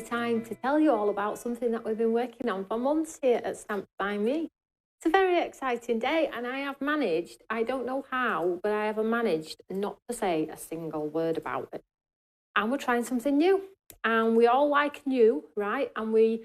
the time to tell you all about something that we've been working on for months here at Stamps by Me. It's a very exciting day, and I have managed, I don't know how, but I have managed not to say a single word about it. And we're trying something new, and we all like new, right? And we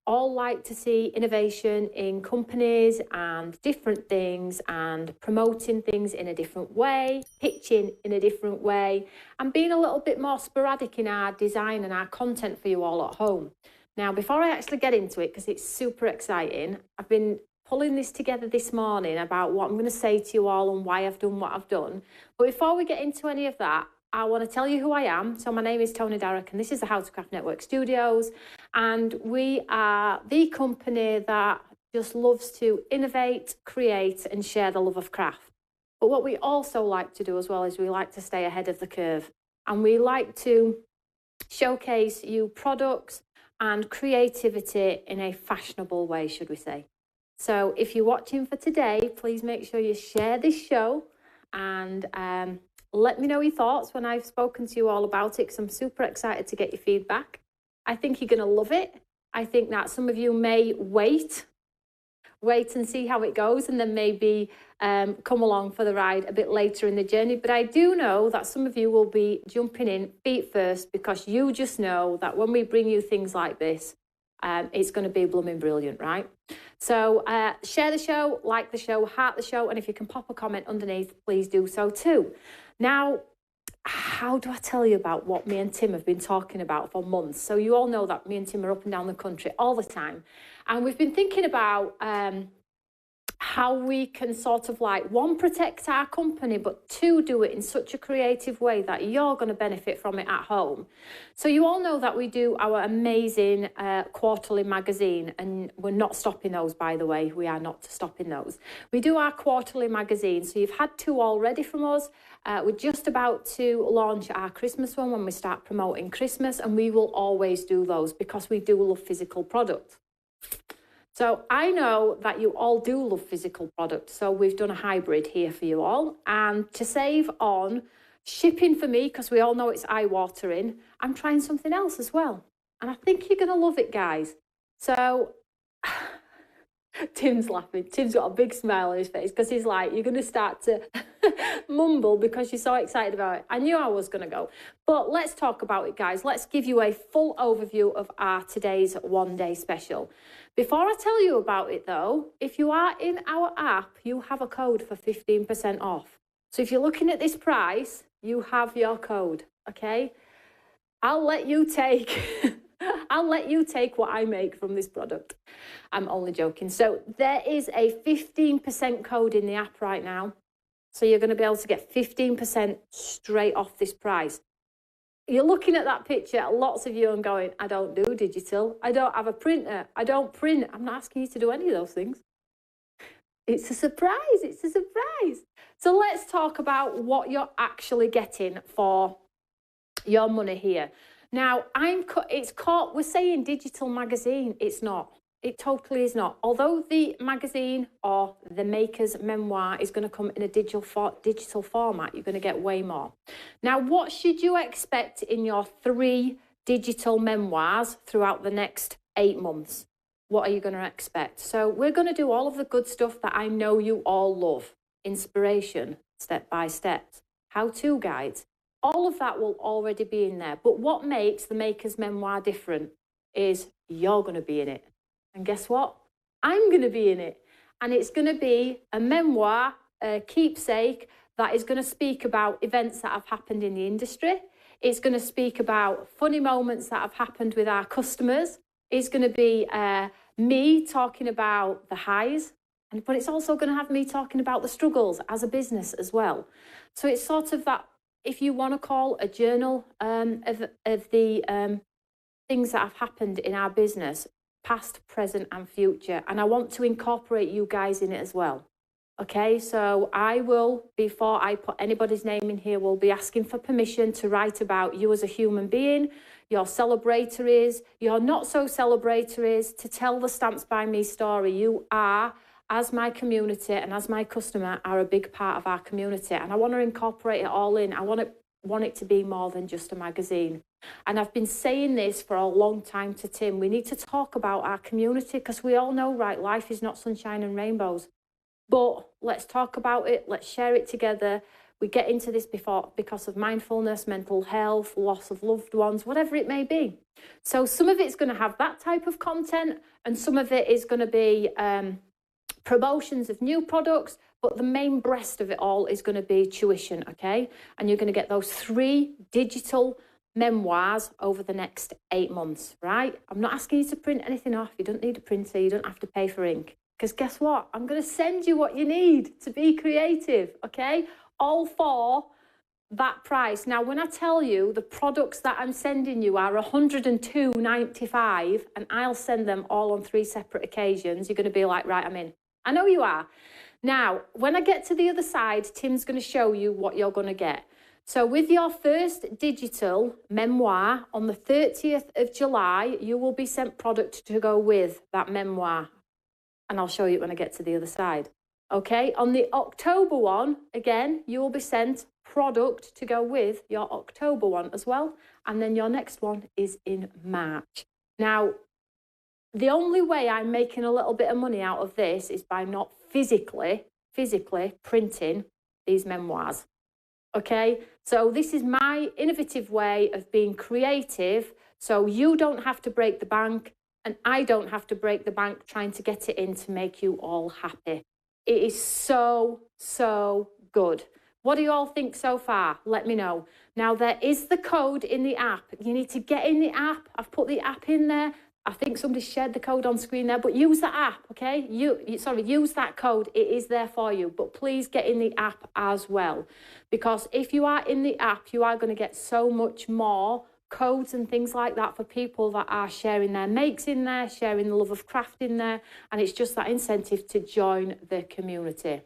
all like to see innovation in companies and different things and promoting things in a different way, pitching in a different way, and being a little bit more sporadic in our design and our content for you all at home. Now, before I actually get into it, because it's super exciting, I've been pulling this together this morning about what I'm going to say to you all and why I've done what I've done. But before we get into any of that, I want to tell you who I am. So my name is Toni Darroch, and this is the How to Craft Network Studios. And we are the company that just loves to innovate, create, and share the love of craft. But what we also like to do as well is we like to stay ahead of the curve. And we like to showcase you products and creativity in a fashionable way, should we say. So if you're watching for today, please make sure you share this show and let me know your thoughts when I've spoken to you all about it, because I'm super excited to get your feedback. I think you're going to love it. I think that some of you may wait and see how it goes, and then maybe come along for the ride a bit later in the journey. But I do know that some of you will be jumping in feet first, because you just know that when we bring you things like this, it's going to be blooming brilliant, right? So share the show, like the show, heart the show, and if you can pop a comment underneath, please do so too. Now, how do I tell you about what me and Tim have been talking about for months? So you all know that me and Tim are up and down the country all the time. And we've been thinking about how we can sort of like, one, protect our company, but two, do it in such a creative way that you're going to benefit from it at home. So you all know that we do our amazing quarterly magazine, and we're not stopping those, by the way. We are not stopping those. We do our quarterly magazine. So you've had two already from us. We're just about to launch our Christmas one when we start promoting Christmas, and we will always do those because we do love physical products. So I know that you all do love physical products, so we've done a hybrid here for you all. And to save on shipping for me, because we all know it's eye-watering, I'm trying something else as well. And I think you're going to love it, guys. So Tim's laughing. Tim's got a big smile on his face because he's like, you're going to start to mumble because you're so excited about it. I knew I was going to go. But let's talk about it, guys. Let's give you a full overview of our today's one-day special. Before I tell you about it, though, if you are in our app, you have a code for 15% off. So if you're looking at this price, you have your code, okay? I'll let you take what I make from this product. I'm only joking. So there is a 15% code in the app right now. So you're going to be able to get 15% straight off this price. You're looking at that picture, lots of you, and going, I don't do digital. I don't have a printer. I don't print. I'm not asking you to do any of those things. It's a surprise. It's a surprise. So let's talk about what you're actually getting for your money here. Now, we're saying digital magazine. It's not. It totally is not. Although the magazine or the maker's memoir is going to come in a digital format, you're going to get way more. Now, what should you expect in your 3 digital memoirs throughout the next 8 months? What are you going to expect? So we're going to do all of the good stuff that I know you all love. Inspiration, step by step, how-to guides. All of that will already be in there. But what makes the maker's memoir different is you're going to be in it. And guess what? I'm going to be in it. And it's going to be a memoir, a keepsake, that is going to speak about events that have happened in the industry. It's going to speak about funny moments that have happened with our customers. It's going to be me talking about the highs, but it's also going to have me talking about the struggles as a business as well. So it's sort of that, if you want to call a journal of the things that have happened in our business, past, present and future. And I want to incorporate you guys in it as well. Okay, so I will, before I put anybody's name in here, will be asking for permission to write about you as a human being, your celebratories, your not so celebratories, to tell the Stamps by Me story. You are, as my community and as my customer, are a big part of our community. And I want to incorporate it all in. I want to want it to be more than just a magazine. And I've been saying this for a long time to Tim. We need to talk about our community, because we all know, right, life is not sunshine and rainbows. But let's talk about it. Let's share it together. We get into this because of mindfulness, mental health, loss of loved ones, whatever it may be. So some of it's going to have that type of content, and some of it is going to be promotions of new products, but the main breast of it all is going to be tuition, okay? And you're going to get those 3 digital memoirs over the next 8 months, right? I'm not asking you to print anything off. You don't need a printer. You don't have to pay for ink. Because guess what? I'm going to send you what you need to be creative, okay? All for that price. Now, when I tell you the products that I'm sending you are $102.95, and I'll send them all on 3 separate occasions, you're going to be like, right, I'm in. I know you are. Now, when I get to the other side, Tim's going to show you what you're going to get. So with your first digital memoir on the 30th of July, you will be sent product to go with that memoir. And I'll show you when I get to the other side. Okay, on the October one, again, you will be sent product to go with your October one as well. And then your next one is in March. Now, the only way I'm making a little bit of money out of this is by not physically printing these memoirs. Okay, so this is my innovative way of being creative. So you don't have to break the bank, and I don't have to break the bank trying to get it in to make you all happy. It is so, so good. What do you all think so far? Let me know. Now, there is the code in the app. You need to get in the app. I've put the app in there. I think somebody shared the code on screen there, but use the app, okay? Use that code. It is there for you, but please get in the app as well. Because if you are in the app, you are going to get so much more codes and things like that for people that are sharing their makes in there, sharing the love of craft in there, and it's just that incentive to join the community.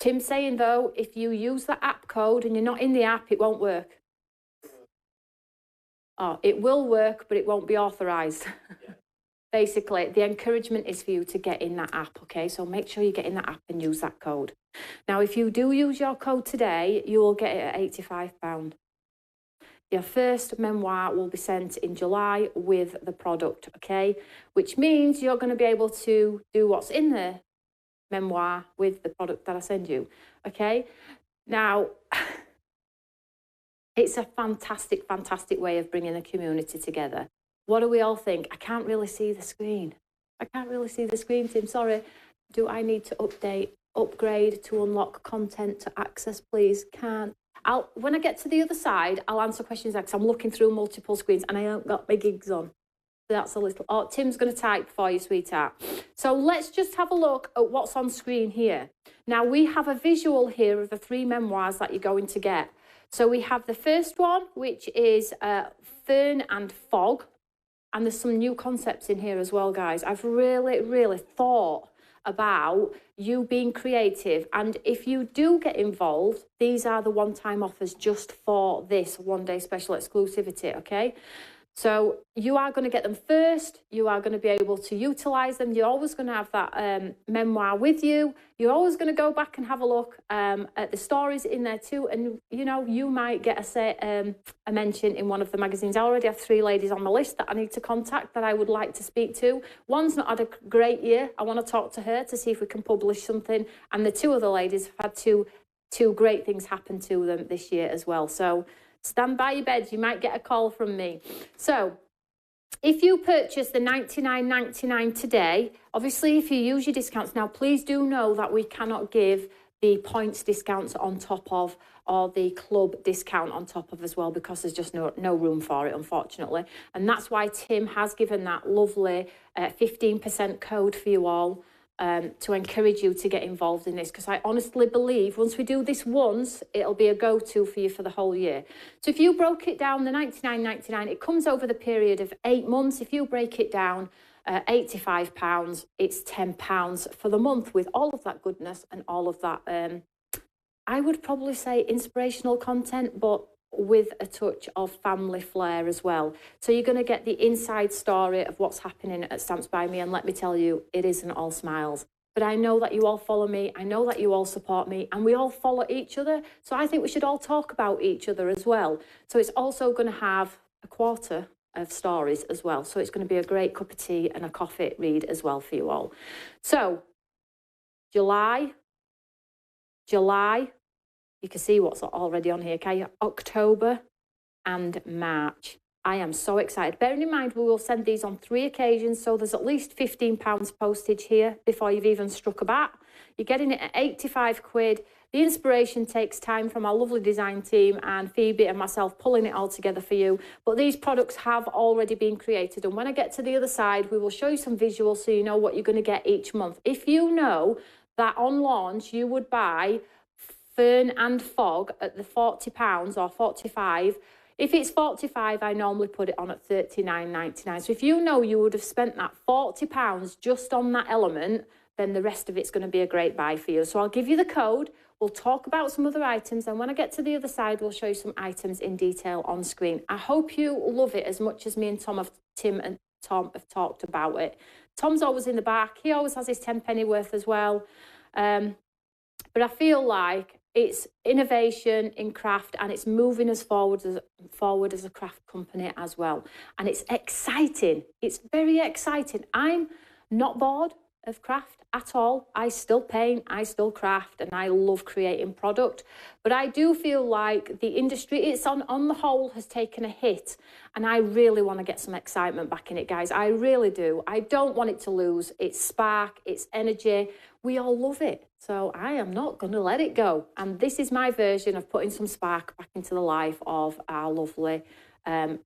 Tim's saying, though, if you use the app code and you're not in the app, it won't work. Oh, it will work, but it won't be authorised. Yeah. Basically, the encouragement is for you to get in that app, okay? So make sure you get in that app and use that code. Now, if you do use your code today, you will get it at £85. Your first memoir will be sent in July with the product, okay? Which means you're going to be able to do what's in the memoir with the product that I send you, okay? Now, it's a fantastic, fantastic way of bringing the community together. What do we all think? I can't really see the screen. I can't really see the screen, Tim, sorry. Do I need to upgrade to unlock content to access, please? Can't. When I get to the other side, I'll answer questions because I'm looking through multiple screens and I haven't got my gigs on. So that's a little, oh, Tim's going to type for you, sweetheart. So let's just have a look at what's on screen here. Now, we have a visual here of the 3 memoirs that you're going to get. So we have the first one, which is Fern and Fog. And there's some new concepts in here as well, guys. I've really, really thought about you being creative. And if you do get involved, these are the one-time offers just for this one-day special exclusivity, okay? So you are going to get them first. You are going to be able to utilise them. You're always going to have that memoir with you. You're always going to go back and have a look at the stories in there too. And, you know, you might get a mention in one of the magazines. I already have 3 ladies on the list that I need to contact that I would like to speak to. One's not had a great year. I want to talk to her to see if we can publish something. And the 2 other ladies have had two great things happen to them this year as well. So stand by your beds, you might get a call from me. So if you purchase the $99.99 today, obviously if you use your discounts now, please do know that we cannot give the points discounts on top of or the club discount on top of as well, because there's just no room for it, unfortunately. And that's why Tim has given that lovely 15% code for you all. To encourage you to get involved in this, because I honestly believe once we do this once, it'll be a go-to for you for the whole year. So if you broke it down, the $99.99, it comes over the period of 8 months. If you break it down, £85, it's £10 for the month with all of that goodness and all of that, I would probably say inspirational content, but with a touch of family flair as well. So you're going to get the inside story of what's happening at Stamps by Me, and let me tell you, it isn't all smiles. but I know that you all follow me. I know that you all support me, and we all follow each other. So I think we should all talk about each other as well. So it's also going to have a quarter of stories as well. So it's going to be a great cup of tea and a coffee read as well for you all. So July, you can see what's already on here, okay? October and March. I am so excited. Bearing in mind, we will send these on 3 occasions, so there's at least £15 postage here before you've even struck a bat. You're getting it at 85 quid. The inspiration takes time from our lovely design team and Phoebe and myself pulling it all together for you. But these products have already been created. And when I get to the other side, we will show you some visuals so you know what you're going to get each month. If you know that on launch, you would buy Fern and Fog at the £40 or 45. If it's 45, I normally put it on at 39.99. So if you know you would have spent that £40 just on that element, then the rest of it's going to be a great buy for you. So I'll give you the code. We'll talk about some other items, and when I get to the other side, we'll show you some items in detail on screen. I hope you love it as much as me and Tim and Tom have talked about it. Tom's always in the back. He always has his 10p worth as well. But I feel like it's innovation in craft, and it's moving us forward as a craft company as well. And it's exciting. It's very exciting. I'm not bored of craft at all. I still paint, I still craft, and I love creating product. But I do feel like the industry, it's on the whole, has taken a hit, and I really want to get some excitement back in it, guys. I really do. I don't want it to lose its spark, its energy. We all love it. So I am not going to let it go. And this is my version of putting some spark back into the life of our lovely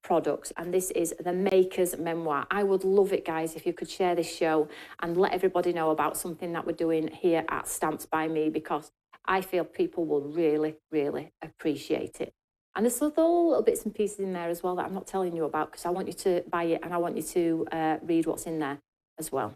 products. And this is the Maker's Memoir. I would love it, guys, if you could share this show and let everybody know about something that we're doing here at Stamps by Me, because I feel people will really, really appreciate it. And there's little bits and pieces in there as well that I'm not telling you about, because I want you to buy it and I want you to read what's in there as well.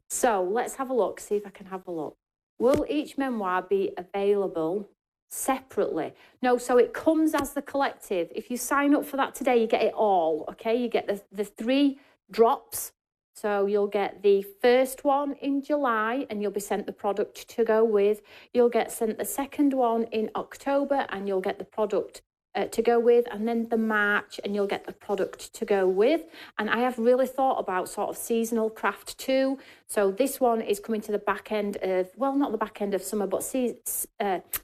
So let's have a look, see if I can have a look. Will each memoir be available separately? No, so it comes as the collective. If you sign up for that today, you get it all, okay? You get the 3 drops. So you'll get the first one in July and you'll be sent the product to go with. You'll get sent the second one in October and you'll get the product to go with, and then the March and you'll get the product to go with. And I have really thought about sort of seasonal craft too. So this one is coming to the back end of, well, not the back end of summer, but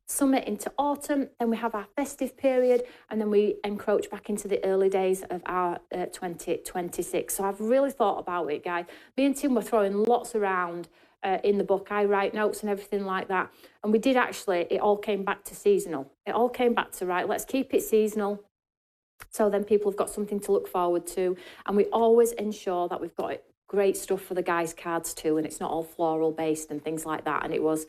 summer into autumn. Then we have our festive period, and then we encroach back into the early days of our 2026. So I've really thought about it, guys. Me and Tim were throwing lots around in the book. I write notes and everything like that. And we did actually, it all came back to seasonal. It all came back to, right, let's keep it seasonal. So then people have got something to look forward to. And we always ensure that we've got great stuff for the guys' cards too. And it's not all floral based and things like that. And it was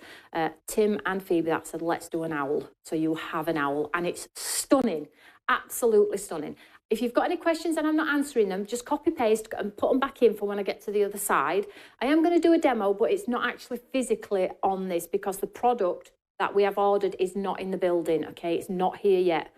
Tim and Phoebe that said, let's do an owl. So you have an owl. And it's stunning. Absolutely stunning. If you've got any questions and I'm not answering them, just copy paste and put them back in for when I get to the other side. I am going to do a demo, but it's not actually physically on this because the product that we have ordered is not in the building, okay? It's not here yet.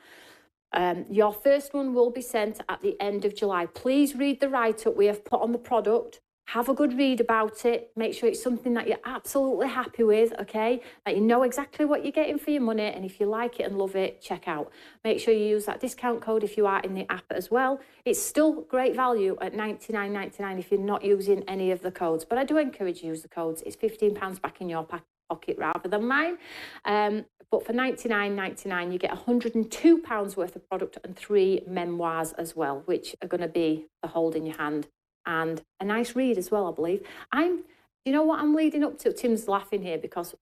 Your first one will be sent at the end of July. Please read the write-up we have put on the product. Have a good read about it. Make sure it's something that you're absolutely happy with, okay? That you know exactly what you're getting for your money. And if you like it and love it, check out. Make sure you use that discount code if you are in the app as well. It's still great value at $99.99 if you're not using any of the codes. But I do encourage you to use the codes. It's £15 back in your pocket rather than mine. But for $99.99, you get £102 worth of product and 3 memoirs as well, which are going to be the hold in your hand. And a nice read as well, I believe. You know what I'm leading up to? Tim's laughing here because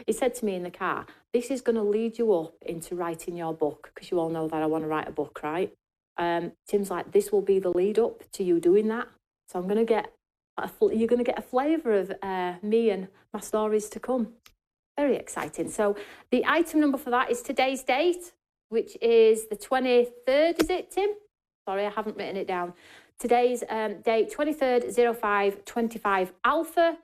he said to me in the car, this is going to lead you up into writing your book, because you all know that I want to write a book, right? Tim's like, this will be the lead up to you doing that. So you're going to get a flavour of me and my stories to come. Very exciting. So the item number for that is today's date, which is the 23rd, is it, Tim? Sorry, I haven't written it down. Today's date, 23rd/05/25 Alpha.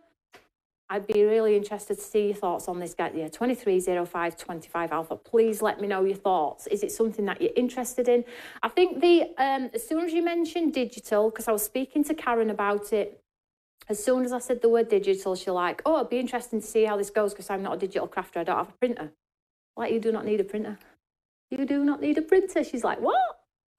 I'd be really interested to see your thoughts on this, guy. Yeah, 23/05/25 Alpha. Please let me know your thoughts. Is it something that you're interested in? I think as soon as you mentioned digital, because I was speaking to Karen about it As soon as I said the word digital, she's like, oh, it'd be interesting to see how this goes because I'm not a digital crafter. I don't have a printer. Like, you do not need a printer. You do not need a printer. She's like, what?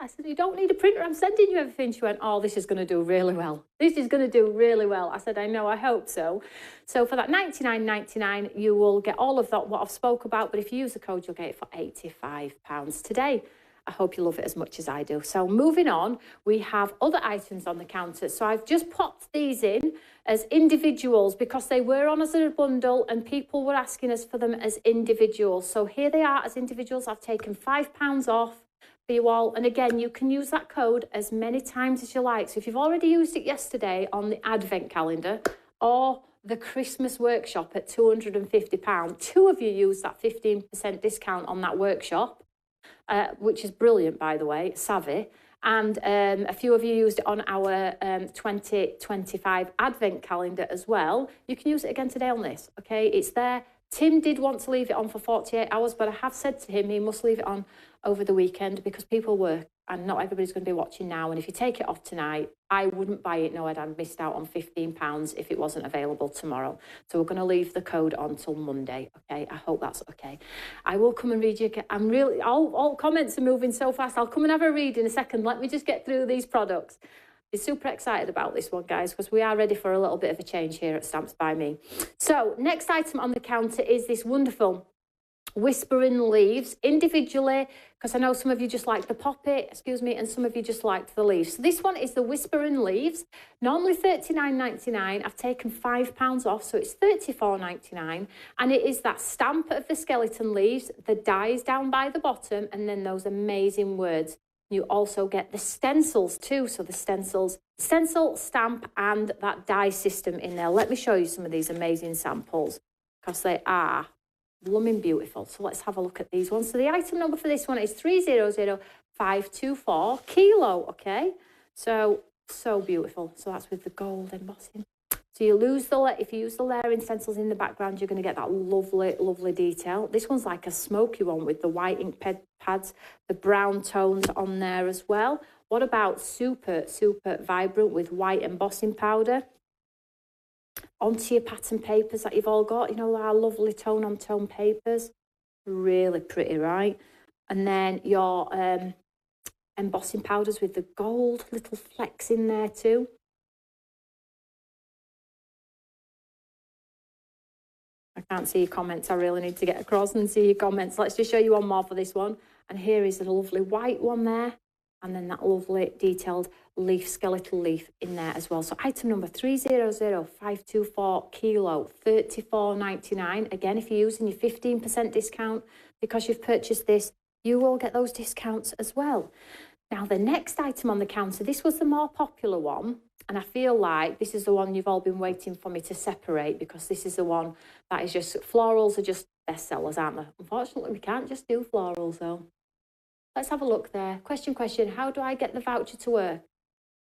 I said, you don't need a printer. I'm sending you everything. She went, oh, this is going to do really well. This is going to do really well. I said, I know, I hope so. So for that $99.99, you will get all of that, what I've spoke about. But if you use the code, you'll get it for £85 today. I hope you love it as much as I do. So moving on, we have other items on the counter. So I've just popped these in as individuals because they were on as a bundle and people were asking us for them as individuals. So here they are as individuals. I've taken £5 off for you all. And again, you can use that code as many times as you like. So if you've already used it yesterday on the advent calendar or the Christmas workshop at £250, two of you used that 15% discount on that workshop. Which is brilliant, by the way, savvy. And a few of you used it on our 2025 advent calendar as well. You can use it again today on this, okay? It's there. Tim did want to leave it on for 48 hours, but I have said to him he must leave it on over the weekend because people work and not everybody's going to be watching now. And if you take it off tonight, I wouldn't buy it. No, I'd missed out on £15 if it wasn't available tomorrow. So we're going to leave the code on till Monday, okay? I hope that's okay. I will come and read you. I'm really, all comments are moving so fast. I'll come and have a read in a second. Let me just get through these products. I'm super excited about this one, guys, because we are ready for a little bit of a change here at Stamps by Me. So next item on the counter is this wonderful Whispering Leaves individually, because I know some of you just like the poppy, and some of you just liked the leaves. So this one is the Whispering Leaves, normally $39.99. I've taken £5 off, so it's $34.99, and it is that stamp of the skeleton leaves, the dies down by the bottom, and then those amazing words. You also get the stencils too, so the stencil, stamp, and that die system in there. Let me show you some of these amazing samples, because they are blooming beautiful. So let's have a look at these ones. So the item number for this one is 300524 kilo, okay? So beautiful. So that's with the gold embossing. So you lose if you use the layering stencils in the background, you're going to get that lovely, lovely detail. This one's like a smoky one with the white ink pads, the brown tones on there as well. What about super, super vibrant with white embossing powder? Onto your pattern papers that you've all got, you know, our lovely tone-on-tone papers. Really pretty, right? And then your embossing powders with the gold little flecks in there too. I can't see your comments. I really need to get across and see your comments. Let's just show you one more for this one. And here is the lovely white one there. And then that lovely detailed leaf, skeletal leaf in there as well. So item number 300524 kilo, $34.99. Again, if you're using your 15% discount because you've purchased this, you will get those discounts as well. Now, the next item on the counter, this was the more popular one. And I feel like this is the one you've all been waiting for me to separate, because this is the one that is just, florals are just bestsellers, aren't they? Unfortunately, we can't just do florals though. Let's have a look there. Question, how do I get the voucher to work?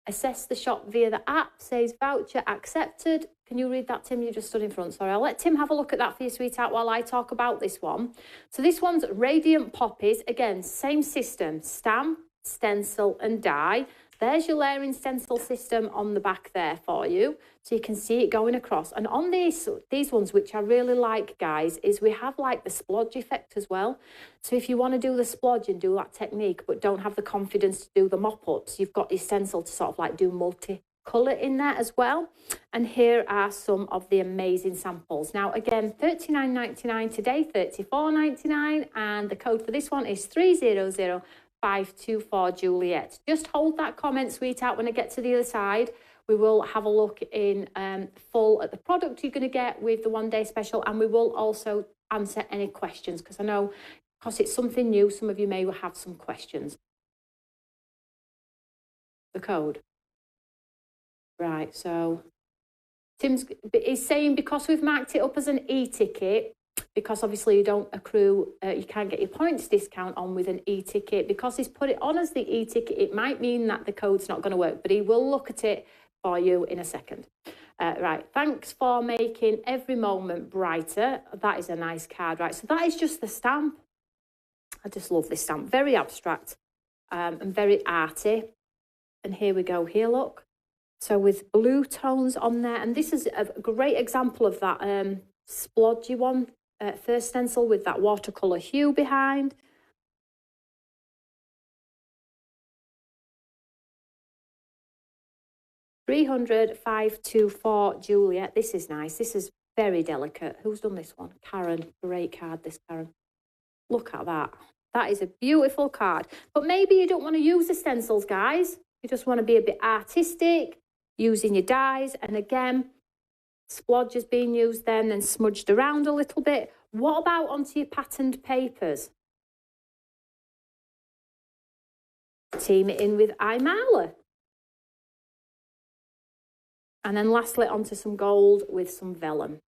Assess the shop via the app, says voucher accepted. Can you read that, Tim? You just stood in front. Sorry, I'll let Tim have a look at that for you, sweetheart, while I talk about this one. So this one's Radiant Poppies. Again, same system, stamp, stencil and die. There's your layering stencil system on the back there for you, so you can see it going across. And on these ones, which I really like, guys, is we have like the splodge effect as well. So if you want to do the splodge and do that technique, but don't have the confidence to do the mop-ups, you've got your stencil to sort of like do multi-colour in there as well. And here are some of the amazing samples. Now, again, $39.99 today, $34.99, and the code for this one is 300524 Juliet. Just hold that comment, sweetheart. When I get to the other side, we will have a look in full at the product you're going to get with the one-day special, and we will also answer any questions, because I know, because it's something new, some of you may have some questions. The code. Right, so Tim's is saying, because we've marked it up as an e-ticket, because obviously you don't accrue, you can't get your points discount on with an e-ticket. Because he's put it on as the e-ticket, it might mean that the code's not going to work, but he will look at it for you in a second. Right, thanks for making every moment brighter. That is a nice card, right? So that is just the stamp. I just love this stamp. Very abstract and very arty. And here we go. Here, look. So with blue tones on there, and this is a great example of that splodgy one, first stencil with that watercolour hue behind. $300,524 Juliet. This is nice. This is very delicate. Who's done this one? Karen. Great card, this Karen. Look at that. That is a beautiful card. But maybe you don't want to use the stencils, guys. You just want to be a bit artistic, using your dies. And again, splodge is being used then smudged around a little bit. What about onto your patterned papers? Team it in with iMarla. And then lastly onto some gold with some vellum.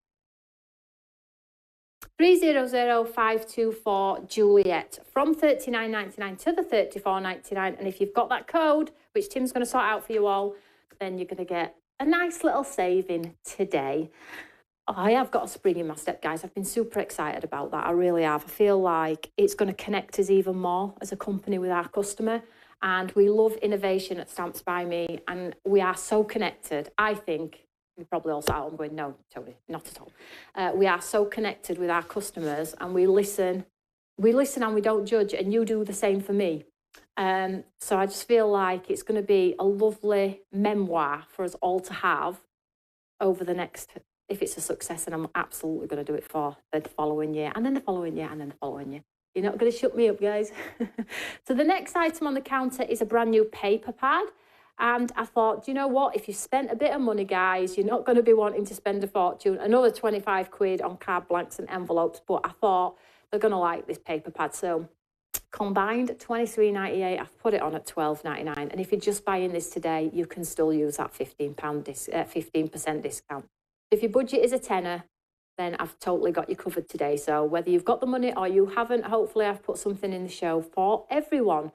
300,524 Juliet, from $39.99 to the $34.99. And if you've got that code, which Tim's going to sort out for you all, then you're going to get a nice little saving today. Oh, I have got a spring in my step, guys. I've been super excited about that. I really have. I feel like it's going to connect us even more as a company with our customer. And we love innovation at Stamps by Me. And we are so connected. I think, you probably all sat home going, no, Toni, not at all. We are so connected with our customers, and we listen and we don't judge, and you do the same for me. So I just feel like it's going to be a lovely memoir for us all to have over the next, if it's a success, and I'm absolutely going to do it for the following year, and then the following year, and then the following year. You're not going to shut me up, guys. So the next item on the counter is a brand new paper pad. And I thought, do you know what? If you spent a bit of money, guys, you're not going to be wanting to spend a fortune. Another 25 quid on card blanks and envelopes. But I thought they're going to like this paper pad. So combined $23.98. I've put it on at $12.99. And if you're just buying this today, you can still use that 15% discount. If your budget is a tenner, then I've totally got you covered today. So whether you've got the money or you haven't, hopefully I've put something in the show for everyone.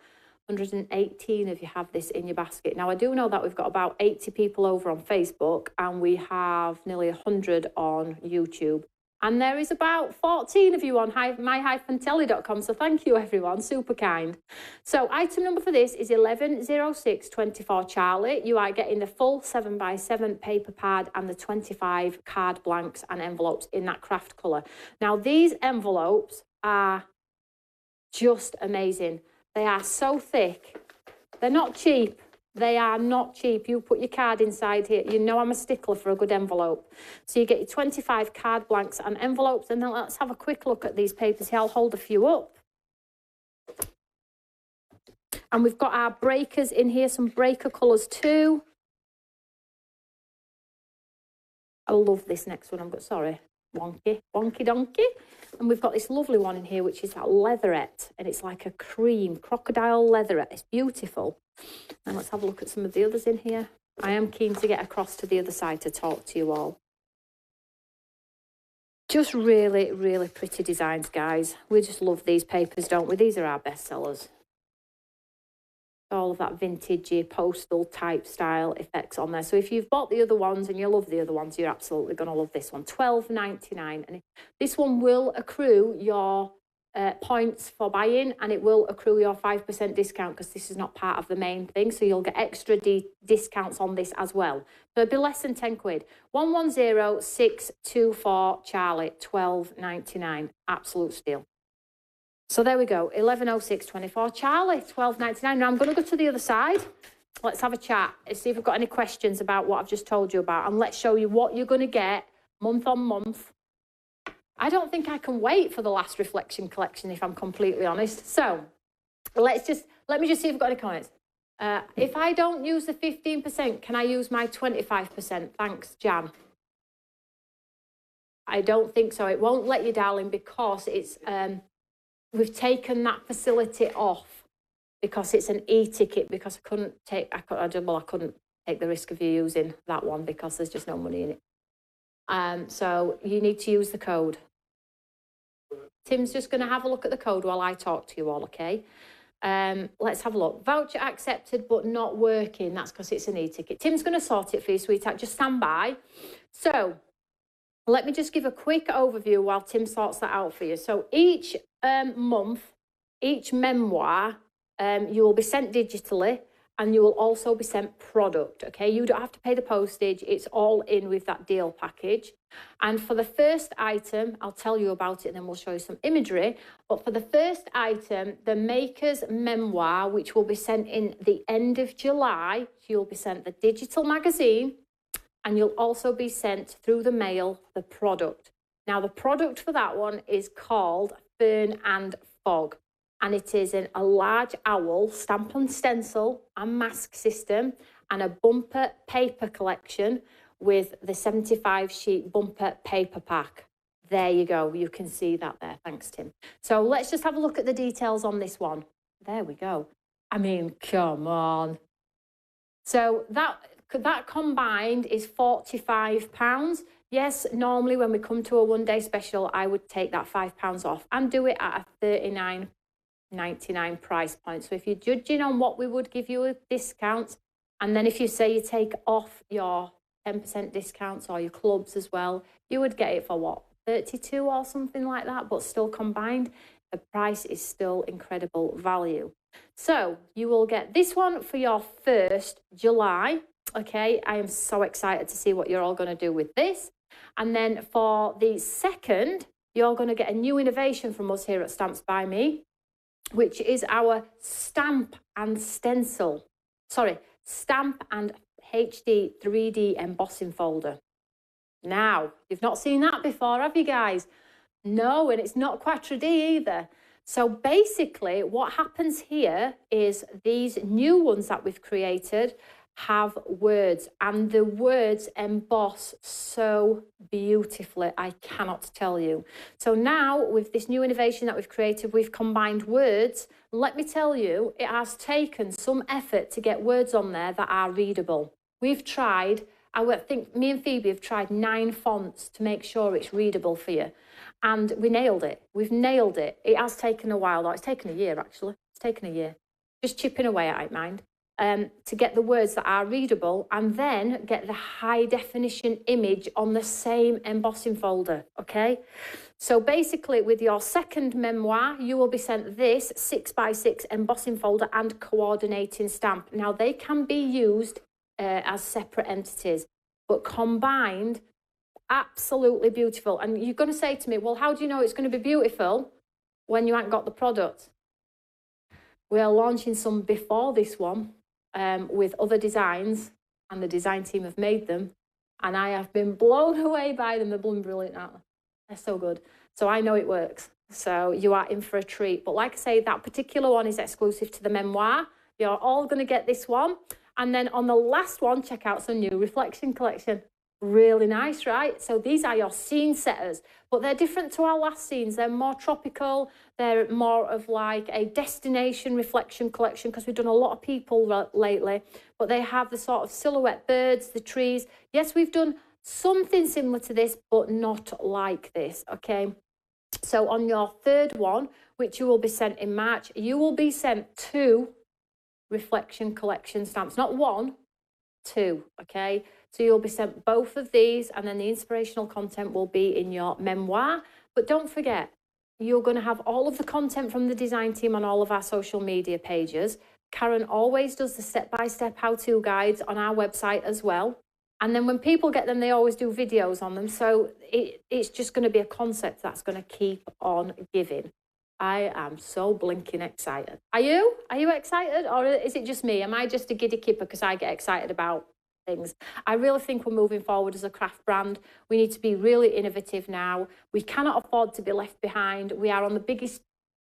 118 of you have this in your basket. Now, I do know that we've got about 80 people over on Facebook, and we have nearly 100 on YouTube. And there is about 14 of you on my-telly.com. So thank you, everyone. Super kind. So item number for this is 110624 Charlie. You are getting the full 7x7 paper pad and the 25 card blanks and envelopes in that craft colour. Now, these envelopes are just amazing. They are so thick. They're not cheap. They are not cheap. You put your card inside here. You know I'm a stickler for a good envelope. So you get your 25 card blanks and envelopes. And then let's have a quick look at these papers here. I'll hold a few up. And we've got our breakers in here, some breaker colours too. I love this next one. Wonky donkey. And we've got this lovely one in here, which is that leatherette, and it's like a cream crocodile leatherette. It's beautiful. And let's have a look at some of the others in here. I am keen to get across to the other side to talk to you all. Just really, really pretty designs, guys. We just love these papers, don't we? These are our best sellers. All of that vintagey postal type style effects on there. So if you've bought the other ones and you love the other ones, you're absolutely going to love this one. $12.99. And this one will accrue your points for buying, and it will accrue your 5% discount because this is not part of the main thing. So you'll get extra discounts on this as well. So it'll be less than 10 quid. 110624 Charlie, $12.99. Absolute steal. So there we go, 110624 Charlie, $12.99. Now I'm going to go to the other side. Let's have a chat and see if we've got any questions about what I've just told you about. And let's show you what you're going to get month on month. I don't think I can wait for the last reflection collection, if I'm completely honest. So let me just see if we've got any comments. If I don't use the 15%, can I use my 25%? Thanks, Jan. I don't think so. It won't let you, darling, because it's... we've taken that facility off because it's an e-ticket, because I couldn't take the risk of you using that one because there's just no money in it. So you need to use the code. Tim's just going to have a look at the code while I talk to you all, okay? Let's have a look. Voucher accepted but not working. That's because it's an e-ticket. Tim's going to sort it for you, sweetheart. Just stand by. So let me just give a quick overview while Tim sorts that out for you. So each month, each memoir, you will be sent digitally, and you will also be sent product, okay? You don't have to pay the postage. It's all in with that deal package. And for the first item, I'll tell you about it and then we'll show you some imagery. But for the first item, the Maker's Memoir, which will be sent in the end of July, you'll be sent the digital magazine and you'll also be sent through the mail the product. Now, the product for that one is called Fern and Fog. And it is in a large owl, stamp and stencil and mask system and a bumper paper collection with the 75 sheet bumper paper pack. There you go. You can see that there. Thanks, Tim. So let's just have a look at the details on this one. There we go. I mean, come on. So that combined is £45. Yes, normally when we come to a one-day special, I would take that £5 off and do it at a $39.99 price point. So if you're judging on what we would give you a discount, and then if you say you take off your 10% discounts or your clubs as well, you would get it for what, 32 or something like that, but still combined, the price is still incredible value. So you will get this one for your first July. Okay, I am so excited to see what you're all going to do with this. And then for the second, you're going to get a new innovation from us here at Stamps by Me, which is our stamp and HD 3D embossing folder. Now, you've not seen that before, have you guys? No, and it's not Quattro D either. So basically what happens here is these new ones that we've created have words, and the words emboss so beautifully, I cannot tell you. So now with this new innovation that we've created, we've combined words. Let me tell you, it has taken some effort to get words on there that are readable. We've tried, I think me and Phoebe have tried 9 fonts to make sure it's readable for you. And we nailed it. We've nailed it. It has taken a while though. It's taken a year actually. It's taken a year. Just chipping away at it, mind. To get the words that are readable and then get the high definition image on the same embossing folder, okay? So basically with your second memoir, you will be sent this 6x6 embossing folder and coordinating stamp. Now they can be used as separate entities, but combined, absolutely beautiful. And you're going to say to me, well, how do you know it's going to be beautiful when you haven't got the product? We are launching some before this one. With other designs, and the design team have made them, and I have been blown away by them. They're blown brilliant, aren't they? They're so good. So I know it works. So you are in for a treat. But like I say, that particular one is exclusive to the memoir. You're all going to get this one. And then on the last one, check out some new reflection collection. Really nice, right? So these are your scene setters, but they're different to our last scenes. They're more tropical. They're more of like a destination reflection collection because we've done a lot of people lately, but they have the sort of silhouette birds, the trees. Yes, we've done something similar to this, but not like this, okay? So on your third one, which you will be sent in March, you will be sent 2 reflection collection stamps, not 1, 2, okay? So you'll be sent both of these, and then the inspirational content will be in your memoir. But don't forget, you're going to have all of the content from the design team on all of our social media pages. Karen always does the step-by-step how-to guides on our website as well. And then when people get them, they always do videos on them. So it's just going to be a concept that's going to keep on giving. I am so blinking excited. Are you? Are you excited? Or is it just me? Am I just a giddy kipper because I get excited about things? I really think we're moving forward as a craft brand. We need to be really innovative now. We cannot afford to be left behind. We are on the biggest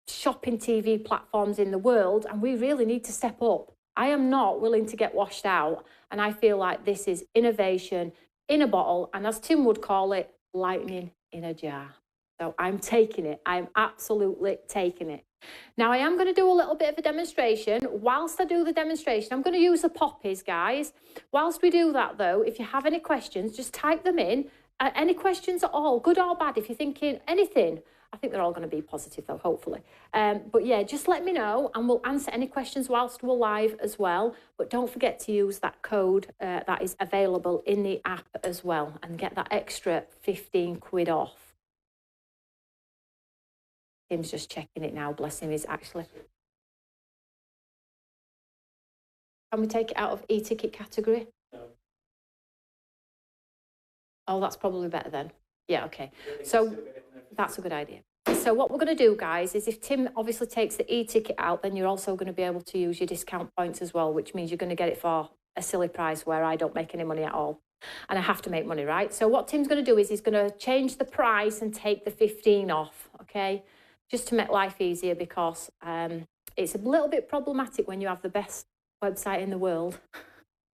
shopping TV platforms in the world, and we really need to step up. I am not willing to get washed out, and I feel like this is innovation in a bottle, and as Tim would call it, lightning in a jar. So I'm taking it. I'm absolutely taking it. Now I am going to do a little bit of a demonstration. Whilst I do the demonstration, I'm going to use the poppies, guys. Whilst we do that though, if you have any questions, just type them in. Any questions at all, good or bad, if you're thinking anything. I think they're all going to be positive though, hopefully. But yeah, just let me know and we'll answer any questions whilst we're live as well. But don't forget to use that code that is available in the app as well and get that extra 15 quid off. Tim's just checking it now, bless him, he's actually... Can we take it out of e-ticket category? No. Oh, that's probably better then. Yeah, okay. So that's a good idea. So what we're going to do, guys, is if Tim obviously takes the e-ticket out, then you're also going to be able to use your discount points as well, which means you're going to get it for a silly price where I don't make any money at all. And I have to make money, right? So what Tim's going to do is he's going to change the price and take the 15 off, okay? Just to make life easier, because it's a little bit problematic when you have the best website in the world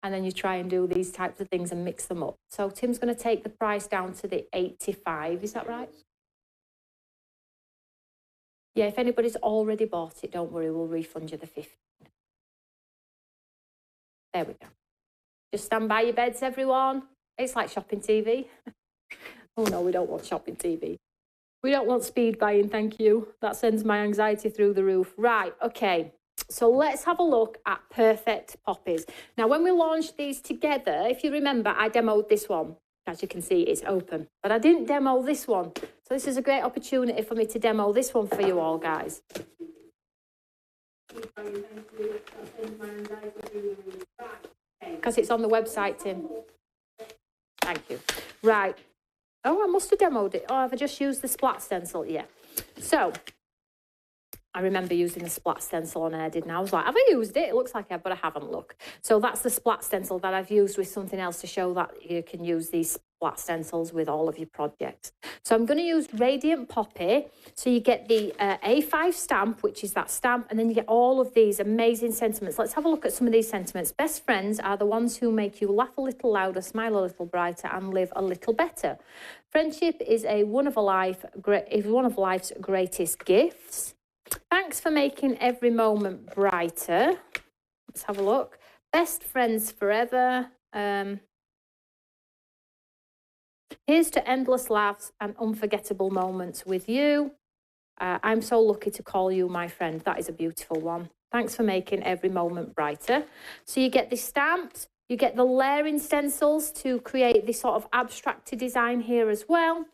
and then you try and do these types of things and mix them up. So Tim's going to take the price down to the 85, is that right? Yeah, if anybody's already bought it, don't worry, we'll refund you the 15. There we go. Just stand by your beds, everyone. It's like shopping TV. Oh no, we don't want shopping TV. We don't want speed buying, thank you. That sends my anxiety through the roof. Right, okay. So let's have a look at Perfect Poppies. Now, when we launched these together, if you remember, I demoed this one. As you can see, it's open. But I didn't demo this one. So this is a great opportunity for me to demo this one for you all, guys. Because it's on the website, Tim. Thank you. Right. Oh, I must have demoed it. Oh, have I just used the splat stencil? Yeah. So, I remember using the splat stencil on air, didn't I? I was like, have I used it? It looks like I have, but I haven't, look. So that's the splat stencil that I've used with something else to show that you can use these splat stencils with all of your projects. So I'm going to use Radiant Poppy. So you get the A5 stamp, which is that stamp, and then you get all of these amazing sentiments. Let's have a look at some of these sentiments. Best friends are the ones who make you laugh a little louder, smile a little brighter, and live a little better. Friendship is one of life's greatest gifts. Thanks for making every moment brighter. Let's have a look. Best friends forever. Here's to endless laughs and unforgettable moments with you. I'm so lucky to call you my friend. That is a beautiful one. Thanks for making every moment brighter. So you get the stamps, you get the layering stencils to create this sort of abstracted design here as well.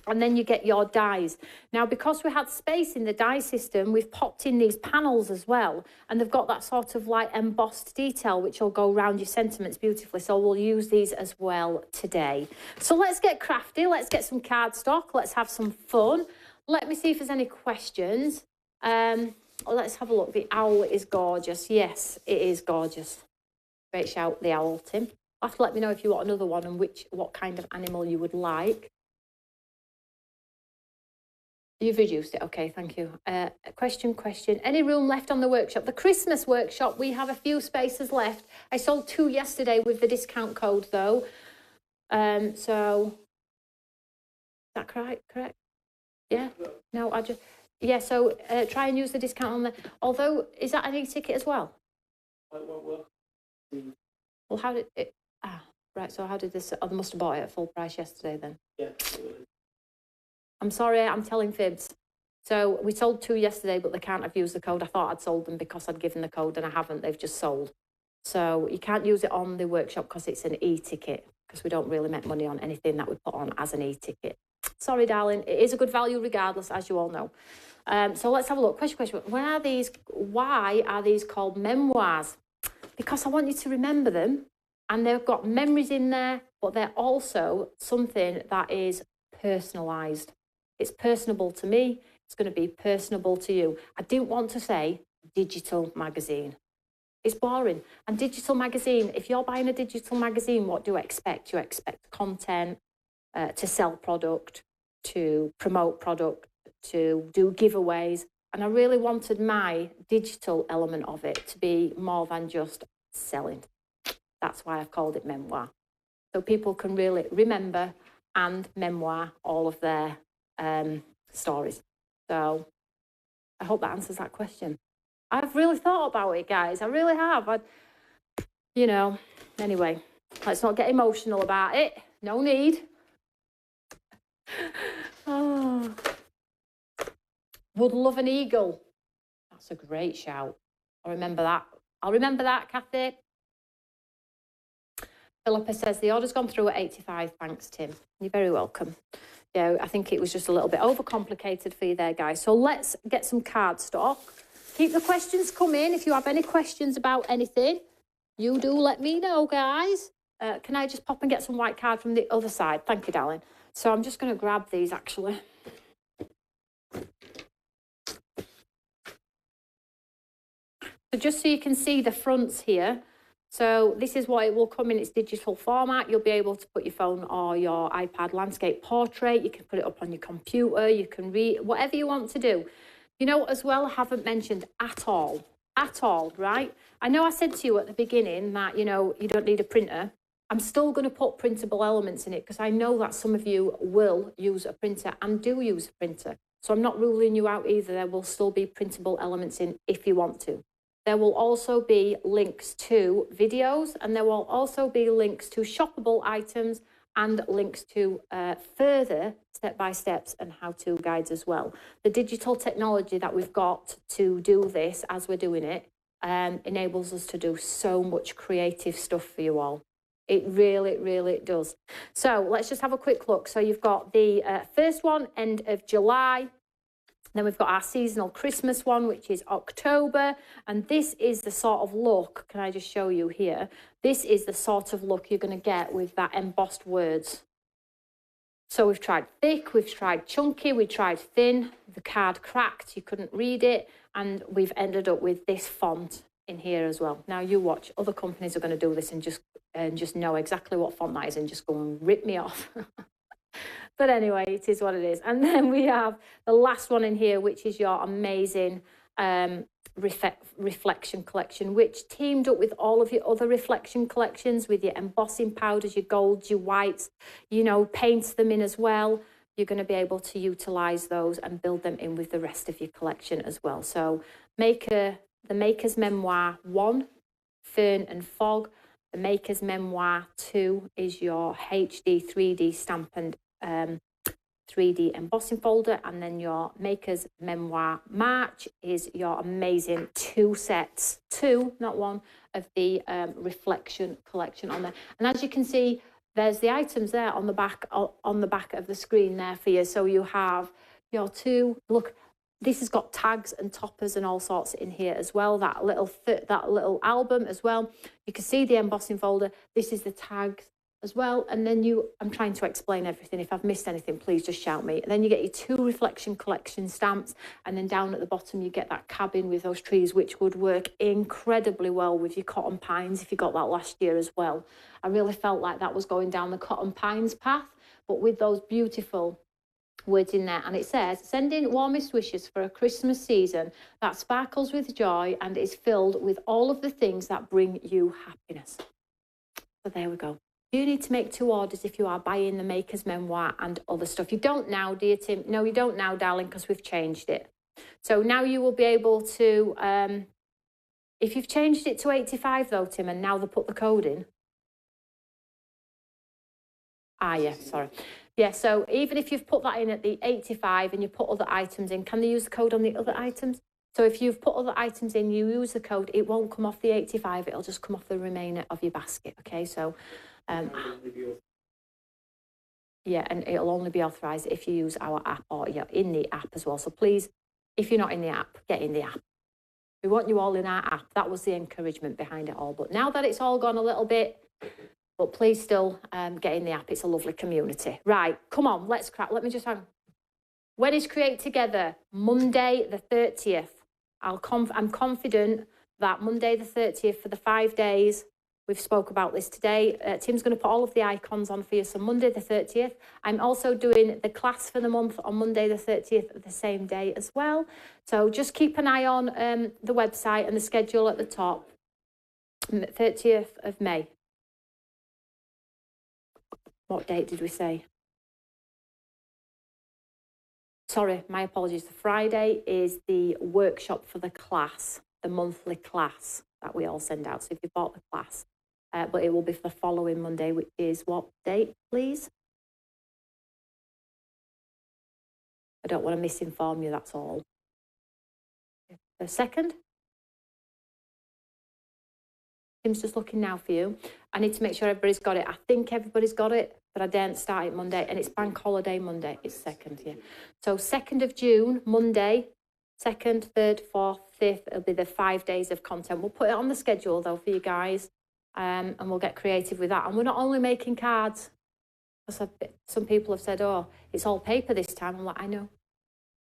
And then you get your dies. Now, because we had space in the die system, we've popped in these panels as well. And they've got that sort of like embossed detail, which will go around your sentiments beautifully. So we'll use these as well today. So let's get crafty. Let's get some cardstock. Let's have some fun. Let me see if there's any questions. Let's have a look. The owl is gorgeous. Yes, it is gorgeous. Great shout, the owl, Tim. You'll have to let me know if you want another one and what kind of animal you would like. You've reduced it. Okay, thank you. Question. Any room left on the workshop? The Christmas workshop, we have a few spaces left. I sold 2 yesterday with the discount code, though. So, is that correct? Yeah? No, yeah, so try and use the discount on there. Although, is that an e-ticket as well? It won't work. Well, how did it... right, so how did this... Oh, they must have bought it at full price yesterday, then. Yeah. I'm sorry, I'm telling fibs. So we sold 2 yesterday, but they can't have used the code. I thought I'd sold them because I'd given the code and I haven't. They've just sold. So you can't use it on the workshop because it's an e-ticket, because we don't really make money on anything that we put on as an e-ticket. Sorry, darling. It is a good value regardless, as you all know. So let's have a look. Question. Why are these called memoirs? Because I want you to remember them, and they've got memories in there, but they're also something that is personalised. It's personable to me. It's going to be personable to you. I didn't want to say digital magazine. It's boring. And digital magazine, if you're buying a digital magazine, what do you expect? You expect content, to sell product, to promote product, to do giveaways. And I really wanted my digital element of it to be more than just selling. That's why I've called it Memoir. So people can really remember and memoir all of their stories. So I hope that answers that question. I've really thought about it, guys. I really have. Anyway, let's not get emotional about it. No need. Oh. Would love an eagle. That's a great shout. I'll remember that, Kathy. Philippa says the order's gone through at 85. Thanks, Tim. You're very welcome. Yeah, I think it was just a little bit overcomplicated for you there, guys. So let's get some cardstock. Keep the questions coming if you have any questions about anything. You do let me know, guys. Can I just pop and get some white card from the other side? Thank you, darling. So I'm just going to grab these, actually. So just so you can see the fronts here. So this is what it will come in its digital format. You'll be able to put your phone or your iPad landscape portrait. You can put it up on your computer. You can read whatever you want to do. You know, as well, I haven't mentioned at all, right? I know I said to you at the beginning that, you know, you don't need a printer. I'm still going to put printable elements in it because I know that some of you will use a printer and do use a printer. So I'm not ruling you out either. There will still be printable elements in if you want to. There will also be links to videos, and there will also be links to shoppable items and links to further step-by-steps and how-to guides as well. The digital technology that we've got to do this as we're doing it enables us to do so much creative stuff for you all. It really, really does. So let's just have a quick look. So you've got the first one, end of July. Then we've got our seasonal Christmas one, which is October. And this is the sort of look, can I just show you here? This is the sort of look you're going to get with that embossed words. So we've tried thick, we've tried chunky, we tried thin. The card cracked, you couldn't read it. And we've ended up with this font in here as well. Now you watch, other companies are going to do this and just know exactly what font that is and just go and rip me off. But anyway, it is what it is. And then we have the last one in here, which is your amazing reflection collection, which teamed up with all of your other reflection collections with your embossing powders, your golds, your whites, you know, paints them in as well. You're going to be able to utilise those and build them in with the rest of your collection as well. So the Maker's Memoir 1, Fern and Fog. The Maker's Memoir 2 is your HD 3D stamp and 3D embossing folder, and then your Maker's Memoir March is your amazing 2 sets, 2, not 1, of the reflection collection on there. And as you can see, there's the items there on the back of the screen there for you. So you have your 2, look, this has got tags and toppers and all sorts in here as well. That little album as well. You can see the embossing folder. This is the tags as well. And then I'm trying to explain everything. If I've missed anything, please just shout me. And then you get your 2 reflection collection stamps. And then down at the bottom, you get that cabin with those trees, which would work incredibly well with your cotton pines if you got that last year as well. I really felt like that was going down the cotton pines path, but with those beautiful words in there. And it says, sending warmest wishes for a Christmas season that sparkles with joy and is filled with all of the things that bring you happiness. So there we go. You need to make 2 orders if you are buying the Maker's Memoir and other stuff. You don't now, dear Tim. No, you don't now, darling, because we've changed it. So now you will be able to, if you've changed it to 85 though, Tim, and now they put the code in. Yeah, sorry. Yeah, so even if you've put that in at the 85 and you put other items in, can they use the code on the other items? So if you've put other items in, you use the code, it won't come off the 85, it'll just come off the remainder of your basket, okay? So, yeah, and it'll only be authorised if you use our app or you're in the app as well. So please, if you're not in the app, get in the app. We want you all in our app. That was the encouragement behind it all. But now that it's all gone a little bit, but please still get in the app. It's a lovely community. Right, come on, let's crack. Let me just hang. When is Create Together? Monday the 30th. I'm confident that Monday the 30th for the 5 days, we've spoke about this today. Tim's going to put all of the icons on for you. So Monday the 30th. I'm also doing the class for the month on Monday the 30th, the same day as well. So just keep an eye on the website and the schedule at the top. 30th of May. What date did we say? Sorry, my apologies. The Friday is the workshop for the class, the monthly class that we all send out. So if you bought the class, but it will be for the following Monday, which is what date, please? I don't want to misinform you, that's all. The 2nd? Tim's just looking now for you. I need to make sure everybody's got it. I think everybody's got it, but I daren't start it Monday. And it's Bank Holiday Monday. It's 2nd, yeah. So 2nd of June, Monday, 2nd, 3rd, 4th, 5th. It'll be the 5 days of content. We'll put it on the schedule, though, for you guys. and we'll get creative with that. And we're not only making cards, because some people have said, oh, it's all paper this time. I'm like, I know.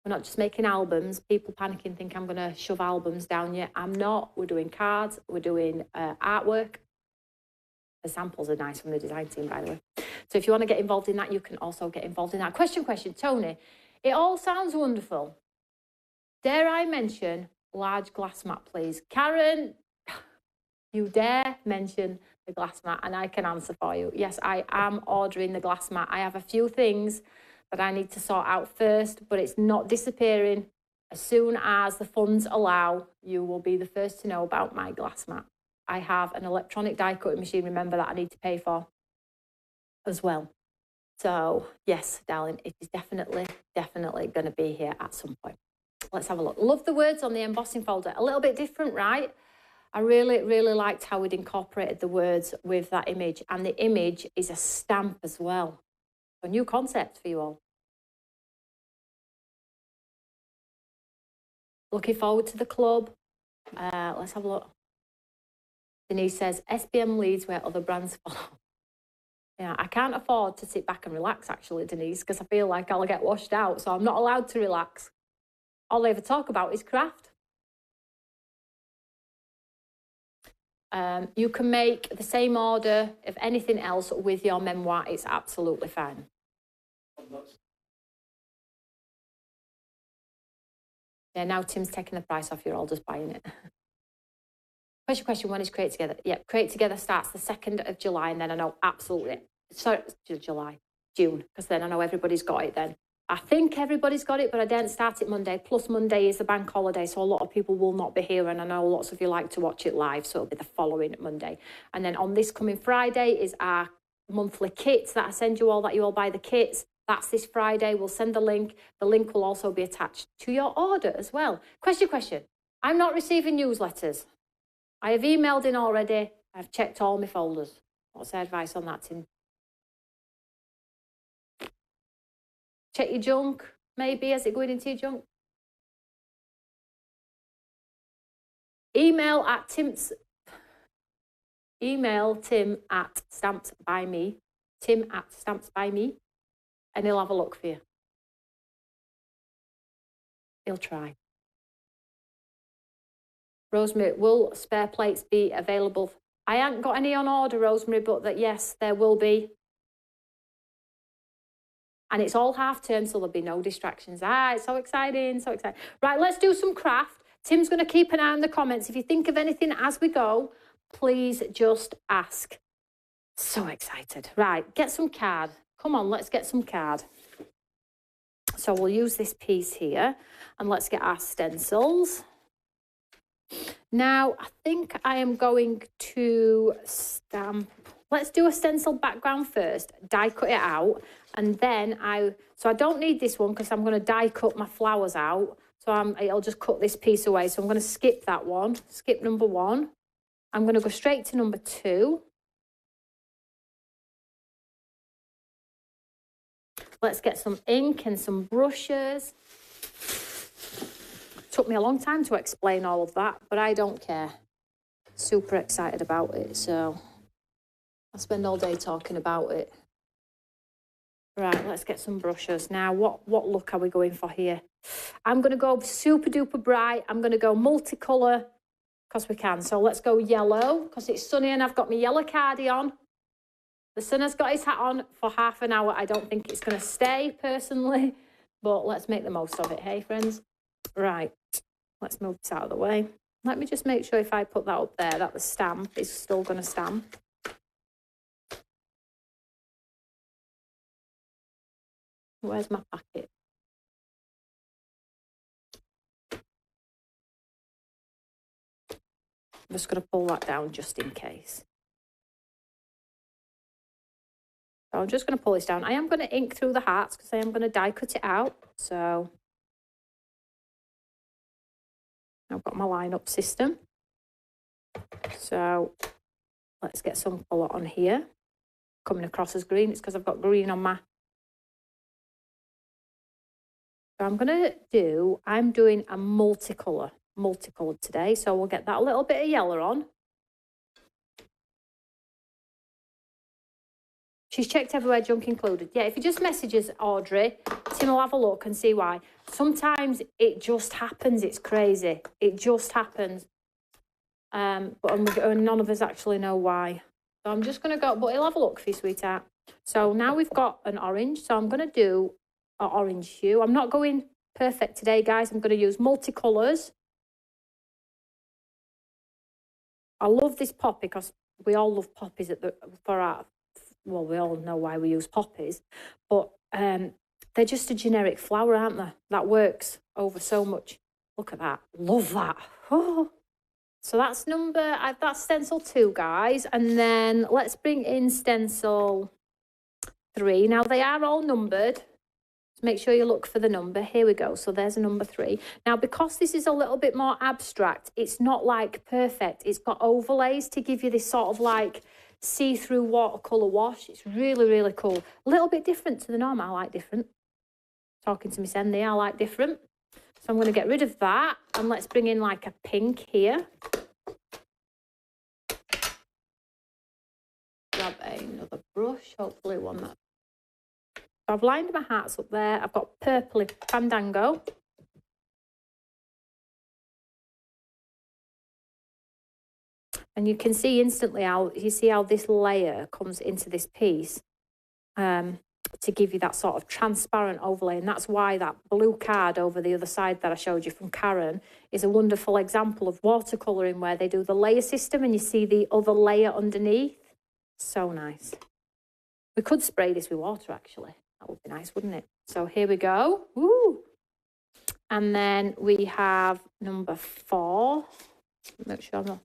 We're not just making albums. People panicking, think I'm going to shove albums down you. I'm not. We're doing cards. We're doing artwork. The samples are nice from the design team, by the way. So if you want to get involved in that, you can also get involved in that. Question, Tony. It all sounds wonderful. Dare I mention large glass mat, please? Karen, you dare mention the glass mat, and I can answer for you. Yes, I am ordering the glass mat. I have a few things that I need to sort out first, but it's not disappearing. As soon as the funds allow, you will be the first to know about my glass mat. I have an electronic die cutting machine, remember, that I need to pay for as well. So yes, darling, it is definitely going to be here at some point. Let's have a look. Love the words on the embossing folder. A little bit different, right? I really liked how we'd incorporated the words with that image, and the image is a stamp as well. A new concept for you all. Looking forward to the club. Let's have a look. Denise says, SBM leads where other brands follow. Yeah, I can't afford to sit back and relax, actually, Denise, because I feel like I'll get washed out, so I'm not allowed to relax. All I ever talk about is craft. You can make the same order of anything else with your memoir. It's absolutely fine. Yeah, now Tim's taking the price off. You're all just buying it. Question, when is Create Together? Yeah, Create Together starts the 2nd of July, and then I know absolutely, sorry, June, because then I know everybody's got it then. I think everybody's got it, but I didn't start it Monday. Plus Monday is the bank holiday, so a lot of people will not be here, and I know lots of you like to watch it live, so it'll be the following Monday. And then on this coming Friday is our monthly kits that I send you all, that you all buy the kits. That's this Friday. We'll send the link. The link will also be attached to your order as well. Question. I'm not receiving newsletters. I have emailed in already. I've checked all my folders. What's the advice on that, Tim? Check your junk, maybe. Is it going into your junk? Email Tim at Stamps by Me. Tim at Stamps by Me. And he'll have a look for you. He'll try. Rosemary, will spare plates be available? I haven't got any on order, Rosemary, but that yes, there will be. And it's all half term, so there'll be no distractions. It's so exciting, so exciting. Right, let's do some craft. Tim's going to keep an eye on the comments. If you think of anything as we go, please just ask. So excited. Right, get some card. Come on, let's get some card. So we'll use this piece here, and let's get our stencils. Now, I think I am going to stamp. Let's do a stencil background first, die cut it out, and then so I don't need this one because I'm going to die cut my flowers out. So I'll just cut this piece away. So I'm going to skip that one, skip number 1. I'm going to go straight to number 2. Let's get some ink and some brushes. Took me a long time to explain all of that, but I don't care. Super excited about it, so I'll spend all day talking about it. Right, let's get some brushes. Now, what look are we going for here? I'm going to go super duper bright. I'm going to go multicolour, because we can. So let's go yellow, because it's sunny and I've got my yellow cardi on. The sun has got his hat on for half an hour. I don't think it's going to stay, personally, but let's make the most of it, hey, friends? Right, let's move this out of the way. Let me just make sure if I put that up there, that the stamp is still going to stamp. Where's my packet? I'm just going to pull that down just in case. So I'm just going to pull this down. I am going to ink through the hearts because I am going to die cut it out. So I've got my line-up system. So let's get some colour on here. Coming across as green. It's because I've got green on my... So I'm doing a multicoloured today. So we'll get that little bit of yellow on. She's checked everywhere, junk included. Yeah, if you just message us, Audrey, Tim will have a look and see why. Sometimes it just happens. It's crazy. It just happens. But none of us actually know why. So I'm just going to go, but he'll have a look for you, sweetheart. So now we've got an orange. So I'm going to do an orange hue. I'm not going perfect today, guys. I'm going to use multicolours. I love this poppy because we all love poppies well, we all know why we use poppies, but they're just a generic flower, aren't they? That works over so much. Look at that. Love that. Oh. So that's that's stencil 2, guys. And then let's bring in stencil 3. Now, they are all numbered. So make sure you look for the number. Here we go. So there's a number 3. Now, because this is a little bit more abstract, it's not like perfect. It's got overlays to give you this sort of like see-through watercolour wash. It's really, really cool. A little bit different to the norm. I like different. Talking to Miss Endy, I like different. So I'm going to get rid of that. And let's bring in like a pink here. Grab another brush, hopefully one that... So I've lined my hearts up there. I've got purpley Fandango. And you can see instantly how this layer comes into this piece to give you that sort of transparent overlay. And that's why that blue card over the other side that I showed you from Karen is a wonderful example of watercolouring where they do the layer system and you see the other layer underneath. So nice. We could spray this with water, actually. That would be nice, wouldn't it? So here we go. Woo! And then we have number 4. Make sure I'm not...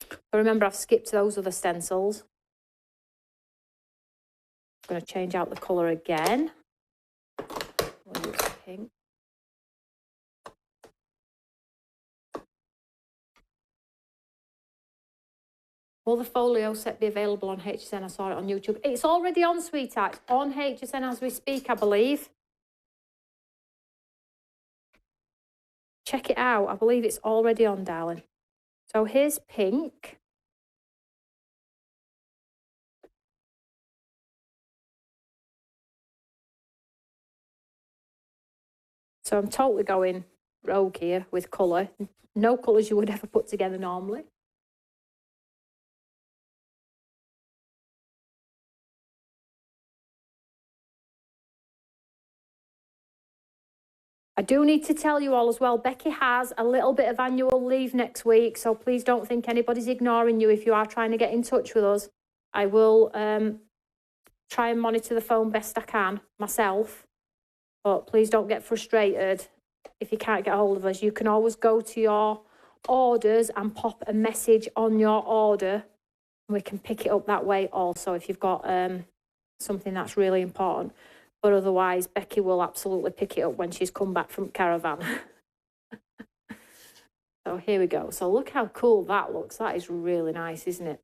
But remember, I've skipped those other stencils. I'm going to change out the colour again. We'll use pink. Will the folio set be available on HTCN? I saw it on YouTube. It's already on, sweetheart. It's on HTCN as we speak, I believe. Check it out. I believe it's already on, darling. So here's pink. So I'm totally going rogue here with colour. No colours you would ever put together normally. I do need to tell you all as well, Becky has a little bit of annual leave next week, so please don't think anybody's ignoring you if you are trying to get in touch with us. I will try and monitor the phone best I can myself, but please don't get frustrated if you can't get hold of us. You can always go to your orders and pop a message on your order, and we can pick it up that way also if you've got something that's really important. But otherwise, Becky will absolutely pick it up when she's come back from caravan. So here we go. So look how cool that looks. That is really nice, isn't it?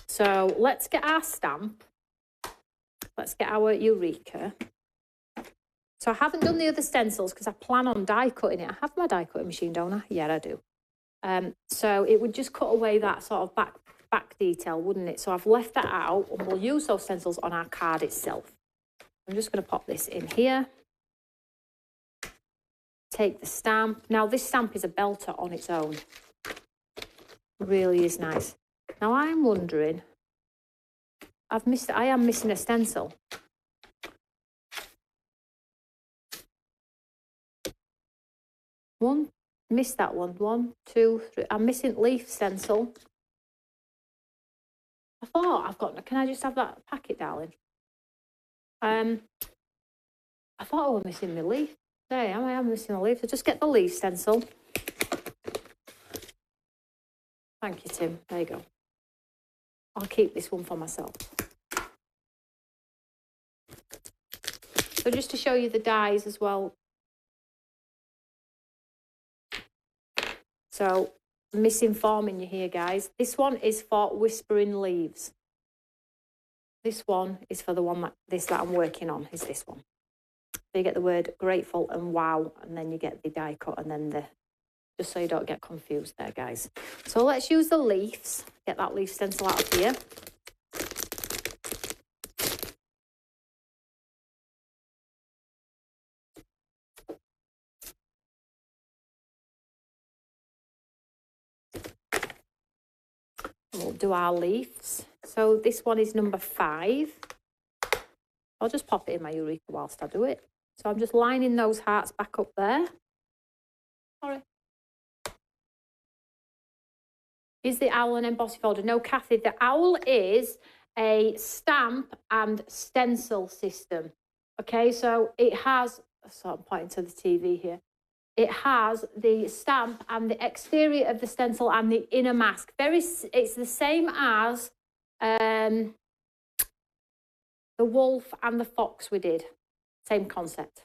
So let's get our stamp. Let's get our Eureka. So I haven't done the other stencils because I plan on die cutting it. I have my die cutting machine, don't I? Yeah, I do. So it would just cut away that sort of back detail, wouldn't it? So I've left that out and we'll use those stencils on our card itself. I'm just going to pop this in here. Take the stamp. Now, this stamp is a belter on its own. It really is nice. Now, I'm wondering, I am missing a stencil. Missed that one. 1, 2, 3. I'm missing leaf stencil. I thought can I just have that packet, darling? I thought I was missing my leaf. There I am missing a leaf. So just get the leaf stencil. Thank you, Tim. There you go. I'll keep this one for myself. So just to show you the dies as well. So misinforming you here, guys. This one is for Whispering Leaves. This one is for the one that I'm working on, is this one. So you get the word grateful and wow, and then you get the die cut and then the just so you don't get confused there, guys. So let's use the leaves. Get that leaf stencil out of here. We'll do our leaves. So this one is number 5. I'll just pop it in my Eureka whilst I do it. So I'm just lining those hearts back up there. Sorry. Is the owl an embossing folder? No, Kathy, the owl is a stamp and stencil system. Okay, so it has, so I'm pointing to the TV here. It has the stamp and the exterior of the stencil and the inner mask. It's the same as the wolf and the fox we did. Same concept.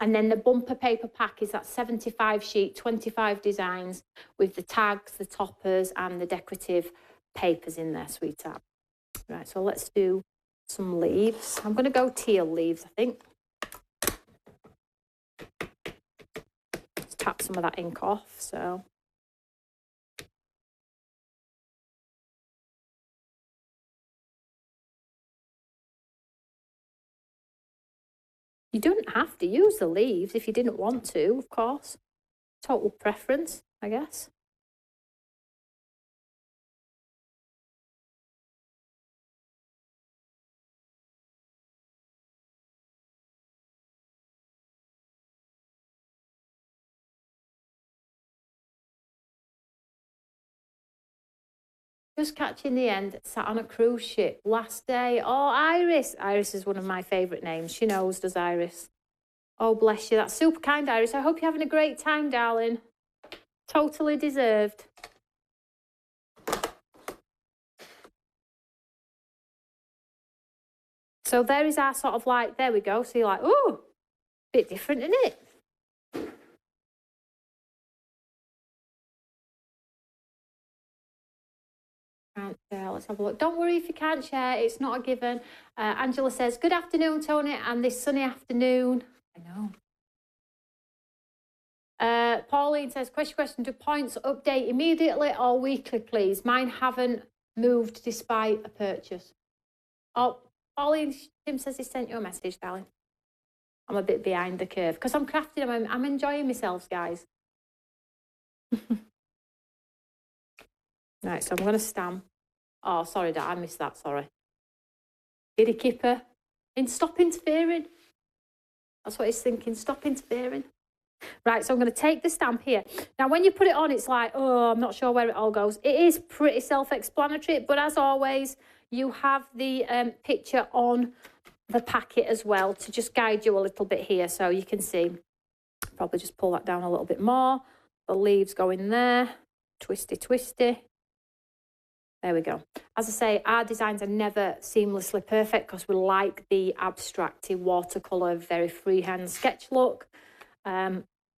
And then the bumper paper pack is that 75 sheet, 25 designs with the tags, the toppers and the decorative papers in there, sweetheart. Right, so let's do some leaves. I'm going to go teal leaves, I think. Let's tap some of that ink off, so. You don't have to use the leaves if you didn't want to, of course. Total preference, I guess. Just catching the end, sat on a cruise ship last day. Oh, Iris. Iris is one of my favourite names. She knows, does Iris? Oh, bless you. That's super kind, Iris. I hope you're having a great time, darling. Totally deserved. So there is our sort of like, there we go. So you're like, oh, bit different, isn't it? Can't share. Let's have a look. Don't worry if you can't share. It's not a given. Angela says, good afternoon, Toni, and this sunny afternoon. I know. Pauline says, question, do points update immediately or weekly, please? Mine haven't moved despite a purchase. Oh, Pauline, Tim says he sent you a message, darling. I'm a bit behind the curve because I'm crafting. I'm enjoying myself, guys. Right, so I'm going to stamp. Oh, sorry, Dad, I missed that, sorry. Giddy Kipper. Stop interfering. That's what he's thinking, stop interfering. Right, so I'm going to take the stamp here. Now, when you put it on, it's like, oh, I'm not sure where it all goes. It is pretty self-explanatory, but as always, you have the picture on the packet as well to just guide you a little bit here so you can see. Probably just pull that down a little bit more. The leaves go in there. Twisty, twisty. There we go. As I say, our designs are never seamlessly perfect because we like the abstracty watercolour, very freehand sketch look.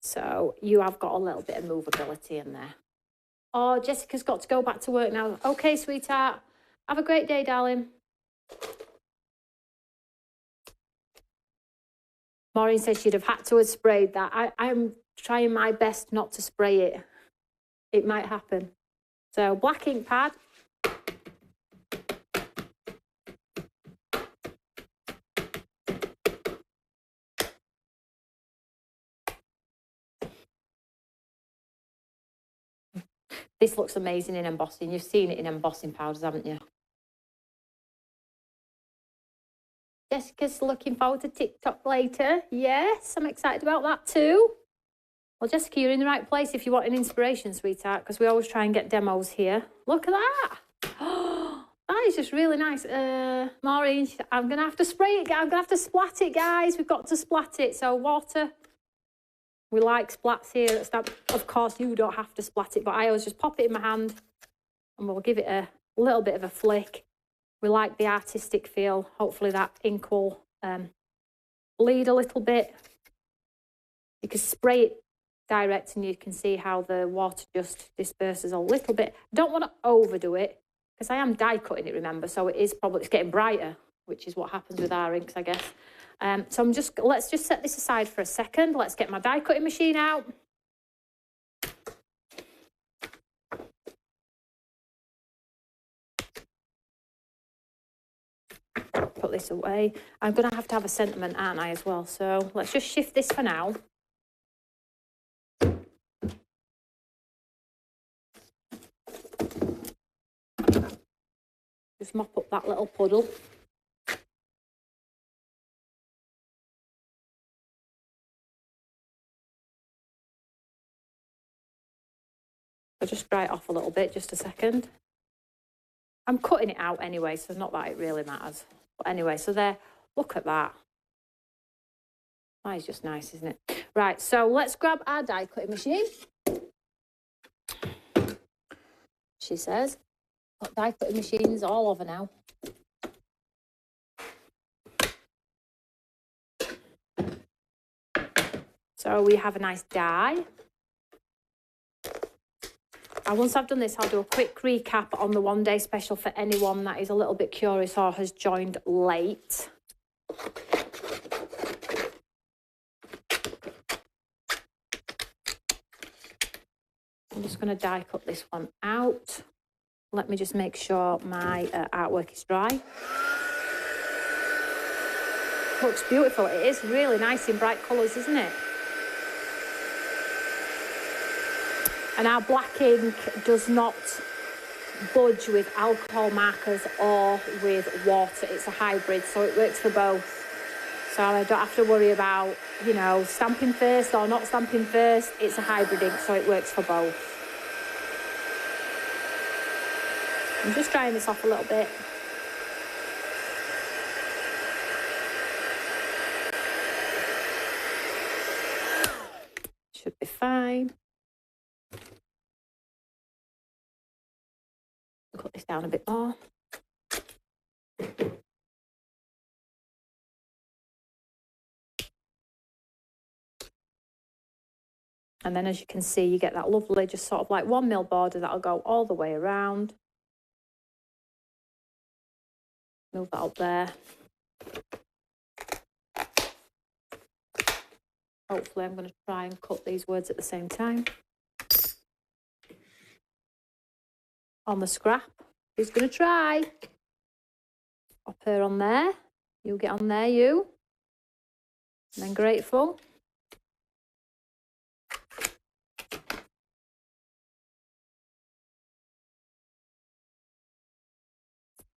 So you have got a little bit of movability in there. Oh, Jessica's got to go back to work now. Okay, sweetheart. Have a great day, darling. Maureen says she'd have had to have sprayed that. I'm trying my best not to spray it. It might happen. So black ink pad. This looks amazing in embossing. You've seen it in embossing powders, haven't you? Jessica's looking forward to TikTok later. Yes, I'm excited about that too. Well, Jessica, you're in the right place if you want an inspiration, sweetheart, because we always try and get demos here. Look at that. Oh, that is just really nice. Maureen, I'm going to have to spray it. I'm going to have to splat it, guys. We've got to splat it. So water. We like splats here at Stamp. Of course, you don't have to splat it, but I always just pop it in my hand and we'll give it a little bit of a flick. We like the artistic feel. Hopefully that ink will bleed a little bit. You can spray it direct and you can see how the water just disperses a little bit. Don't want to overdo it because I am die cutting it, remember, so it's getting brighter, which is what happens with our inks, I guess. So let's just set this aside for a second. Let's get my die cutting machine out. this away. I'm going to have a sentiment, aren't I, as well? So let's just shift this for now. Just mop up that little puddle. I'll just dry it off a little bit, just a second. I'm cutting it out anyway, so not that it really matters. But anyway, so there, look at that. That is just nice, isn't it? Right, so let's grab our die cutting machine. She says, got die cutting machines all over now. So we have a nice die. And once I've done this, I'll do a quick recap on the one-day special for anyone that is a little bit curious or has joined late. I'm just going to die cut this one out. Let me just make sure my artwork is dry. Looks beautiful. It is really nice in bright colours, isn't it? And our black ink does not budge with alcohol markers or with water. It's a hybrid, so it works for both. So I don't have to worry about, you know, stamping first or not stamping first. It's a hybrid ink, so it works for both. I'm just drying this off a little bit. Should be fine. Cut this down a bit more. And then as you can see, you get that lovely, just sort of like 1mm border that'll go all the way around. Move that up there. Hopefully I'm going to try and cut these words at the same time. On the scrap. Who's going to try? Pop her on there. You get on there, you. And then grateful.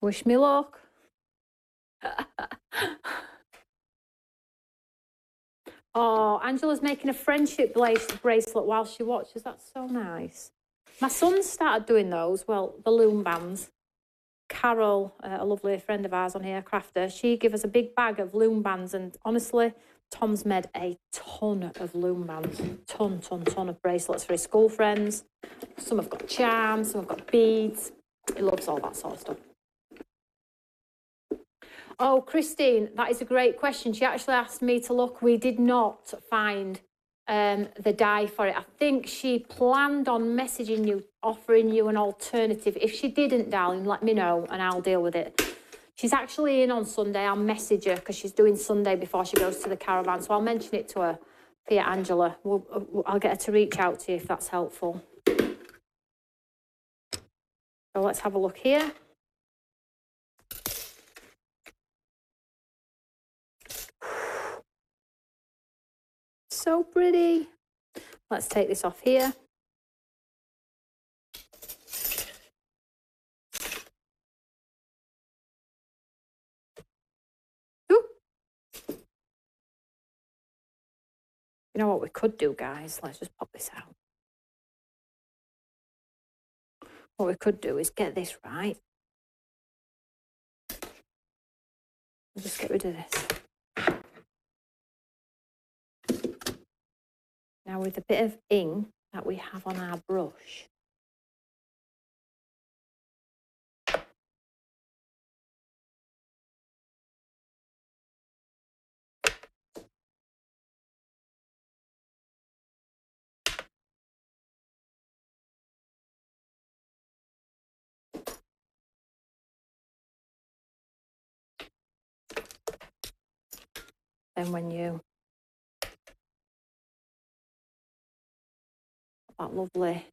Wish me luck. Oh, Angela's making a friendship bracelet while she watches. That's so nice. My son's started doing those, well, the loom bands. Carol, a lovely friend of ours on here, crafter, she gave us a big bag of loom bands, and honestly, Tom's made a ton of loom bands. Ton of bracelets for his school friends. Some have got charms, some have got beads. He loves all that sort of stuff. Oh, Christine, that is a great question. She actually asked me to look. We did not find the die for it. I think she planned on messaging you, offering you an alternative. If she didn't, darling, let me know and I'll deal with it. She's actually in on Sunday. I'll message her because she's doing Sunday before she goes to the caravan. So I'll mention it to her via Angela. I'll get her to reach out to you if that's helpful. So let's have a look here. So pretty. Let's take this off here. Ooh. You know what we could do, guys? Let's just pop this out. What we could do is get this right. I'll just get rid of this. Now with a bit of ink that we have on our brush, then when you that lovely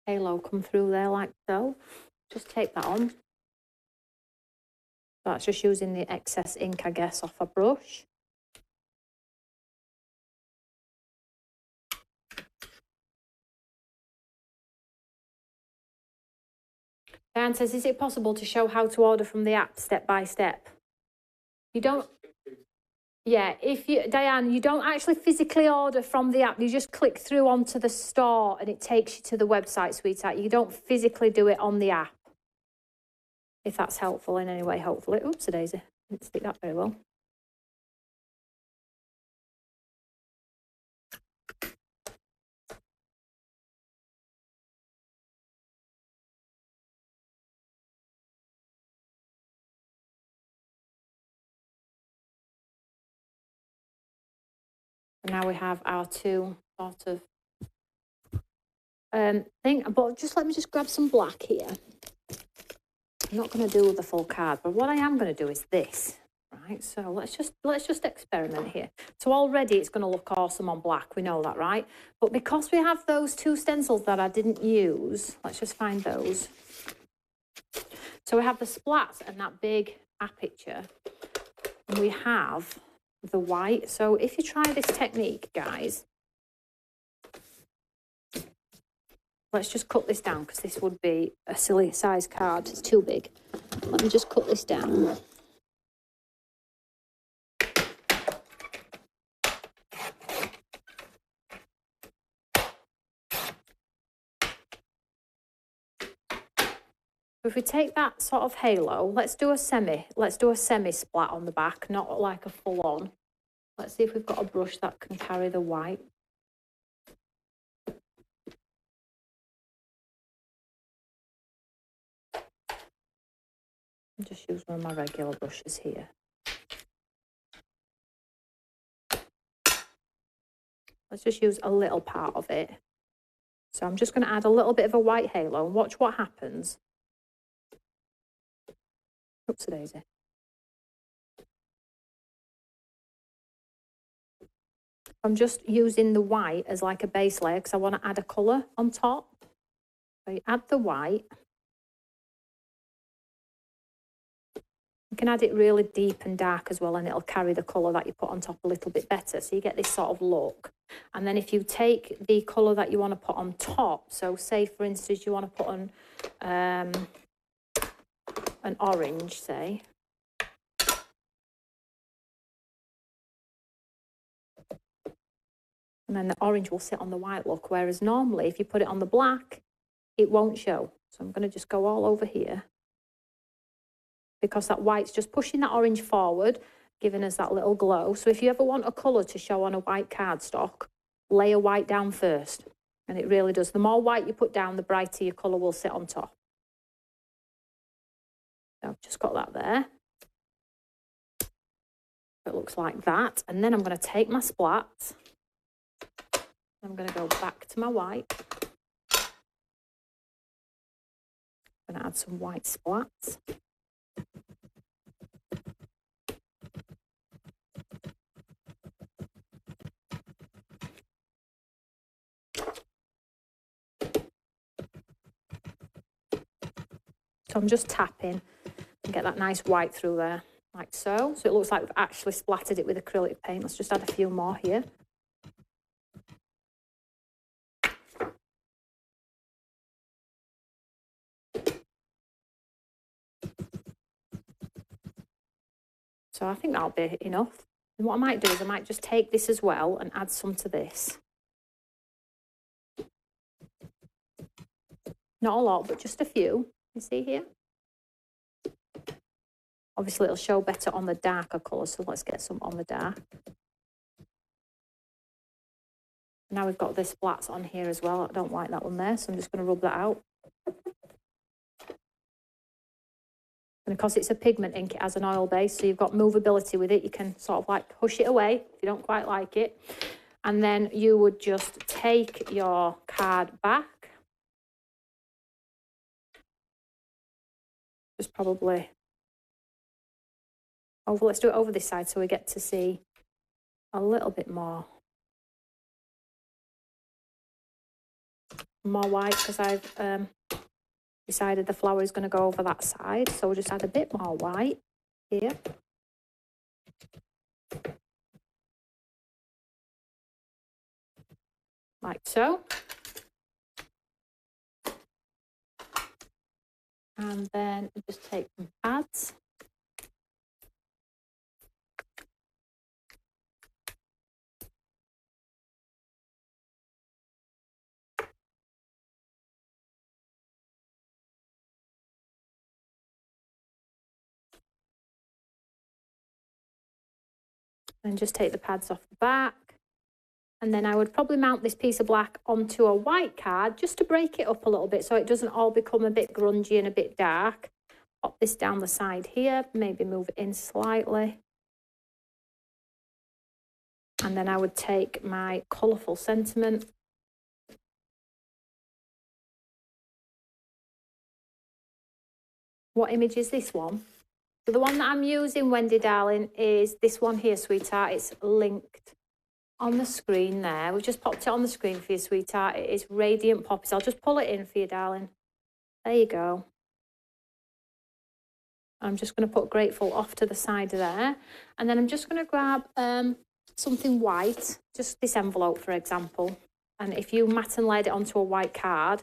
halo come through there like so, just take that on. That's just using the excess ink, I guess, off a brush. Diane says, is it possible to show how to order from the app step by step? You don't... Yeah, Diane, you don't actually physically order from the app. You just click through onto the store and it takes you to the website, sweetheart. You don't physically do it on the app. If that's helpful in any way, hopefully. Oops, a daisy. Didn't stick that very well. And now we have our two sort of thing. But just let me just grab some black here. I'm not going to do the full card, but what I am going to do is this. Right, so let's just experiment here. So already it's going to look awesome on black, we know that, right? But because we have those two stencils that I didn't use, let's just find those. So we have the splats and that big aperture, and we have the white. So if you try this technique, guys, let's just cut this down because this would be a silly size card. It's too big. Let me just cut this down. If we take that sort of halo, let's do a semi splat on the back, not like a full on. Let's see if we've got a brush that can carry the white. I'll just use one of my regular brushes here. Let's just use a little part of it. So I'm just going to add a little bit of a white halo and watch what happens. Oops, a daisy. I'm just using the white as like a base layer because I want to add a colour on top. So you add the white. You can add it really deep and dark as well, and it'll carry the colour that you put on top a little bit better. So you get this sort of look. And then if you take the colour that you want to put on top, so say for instance you want to put on an orange, say. And then the orange will sit on the white look, whereas normally if you put it on the black, it won't show. So I'm going to just go all over here, because that white's just pushing that orange forward, giving us that little glow. So if you ever want a colour to show on a white cardstock, lay a white down first. And it really does. The more white you put down, the brighter your colour will sit on top. So I've just got that there. It looks like that. And then I'm going to take my splats. I'm going to go back to my white. I'm going to add some white splats. So I'm just tapping and get that nice white through there, like so. So it looks like we've actually splattered it with acrylic paint. Let's just add a few more here. So I think that'll be enough. And what I might do is I might just take this as well and add some to this. Not a lot, but just a few. You see here? Obviously, it'll show better on the darker colour, so let's get some on the dark. Now we've got the splats on here as well. I don't like that one there, so I'm just going to rub that out. And because it's a pigment ink, it has an oil base, so you've got movability with it. You can sort of like push it away if you don't quite like it. And then you would just take your card back. Just probably over, let's do it over this side so we get to see a little bit more white, because I've decided the flower is going to go over that side. So we'll just add a bit more white. here. Like so. And then just take some pads. And just take the pads off the back. And then I would probably mount this piece of black onto a white card just to break it up a little bit so it doesn't all become a bit grungy and a bit dark. Pop this down the side here, maybe move it in slightly. And then I would take my colourful sentiment. What image is this one? So the one that I'm using, Wendy darling, is this one here, sweetheart. It's linked on the screen there. We've just popped it on the screen for you, sweetheart. It is Radiant Poppies. I'll just pull it in for you, darling. There you go. I'm just going to put Grateful off to the side there. And then I'm just going to grab something white, just this envelope, for example. And if you matte and laid it onto a white card,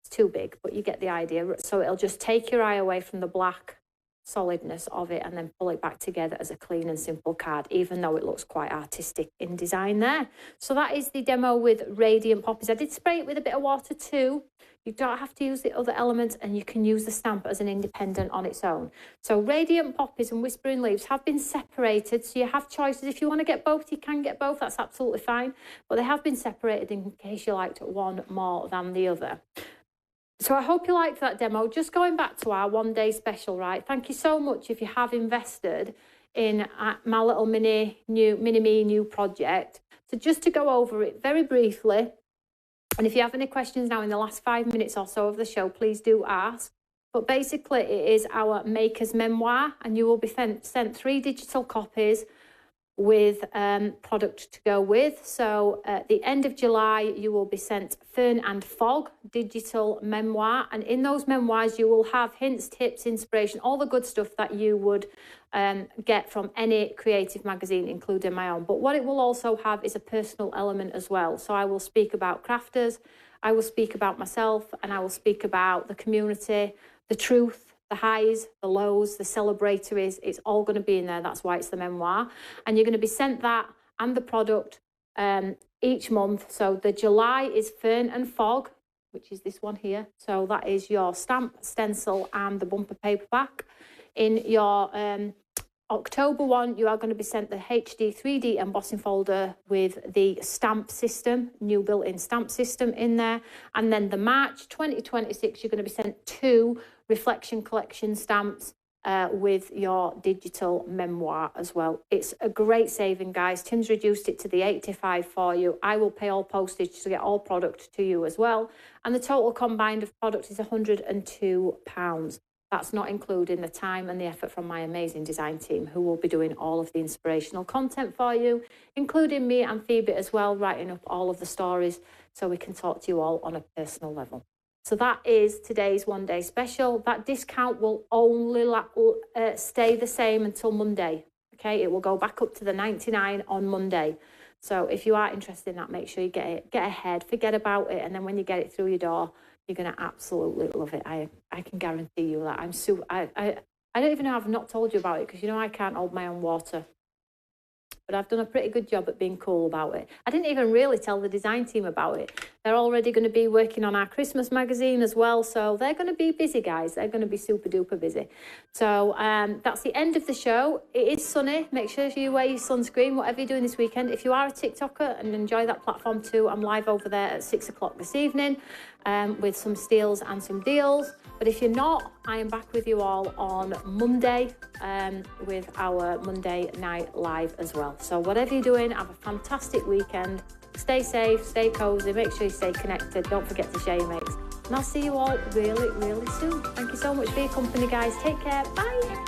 it's too big, but you get the idea. So it'll just take your eye away from the black solidness of it and then pull it back together as a clean and simple card, even though it looks quite artistic in design there. So that is the demo with Radiant Poppies. I did spray it with a bit of water too. You don't have to use the other elements, and you can use the stamp as an independent on its own. So Radiant Poppies and Whispering Leaves have been separated, so you have choices. If you want to get both, you can get both. That's absolutely fine. But they have been separated in case you liked one more than the other. So I hope you liked that demo. Just going back to our one-day special, right? Thank you so much if you have invested in my little mini me new project. So just to go over it very briefly, and if you have any questions now in the last 5 minutes or so of the show, please do ask. But basically, it is our maker's memoir, and you will be sent 3 digital copies with product to go with. So at the end of July, you will be sent Fern and Fog digital memoir. And in those memoirs, you will have hints, tips, inspiration, all the good stuff that you would get from any creative magazine, including my own. But what it will also have is a personal element as well. So I will speak about crafters, I will speak about myself, and I will speak about the community, the truth, the highs, the lows, the celebratories. It's all going to be in there. That's why it's the memoir. And you're going to be sent that and the product each month. So the July is Fern and Fog, which is this one here. So that is your stamp, stencil, and the bumper paperback. In your October one, you are going to be sent the HD 3D embossing folder with the stamp system, new built-in stamp system in there. And then the March 2026, you're going to be sent 2 Reflection Collection stamps with your digital memoir as well. It's a great saving, guys. Tim's reduced it to the 85 for you. I will pay all postage to get all product to you as well. And the total combined of product is £102. That's not including the time and the effort from my amazing design team, who will be doing all of the inspirational content for you, including me and Phoebe as well, writing up all of the stories so we can talk to you all on a personal level. So that is today's one-day special. That discount will only stay the same until Monday. Okay, it will go back up to the 99 on Monday. So if you are interested in that, make sure you get ahead, forget about it, and then when you get it through your door, you're going to absolutely love it. I can guarantee you that. I don't even know I've not told you about it, because you know I can't hold my own water. But I've done a pretty good job at being cool about it. I didn't even really tell the design team about it. They're already going to be working on our Christmas magazine as well. So they're going to be busy, guys. They're going to be super duper busy. So that's the end of the show. It is sunny. Make sure you wear your sunscreen, whatever you're doing this weekend. If you are a TikToker and enjoy that platform too, I'm live over there at 6 o'clock this evening with some steals and some deals. But if you're not, I am back with you all on Monday with our Monday night live as well. So whatever you're doing, have a fantastic weekend. Stay safe, stay cozy, make sure you stay connected. Don't forget to share your mates. And I'll see you all really, really soon. Thank you so much for your company, guys. Take care. Bye.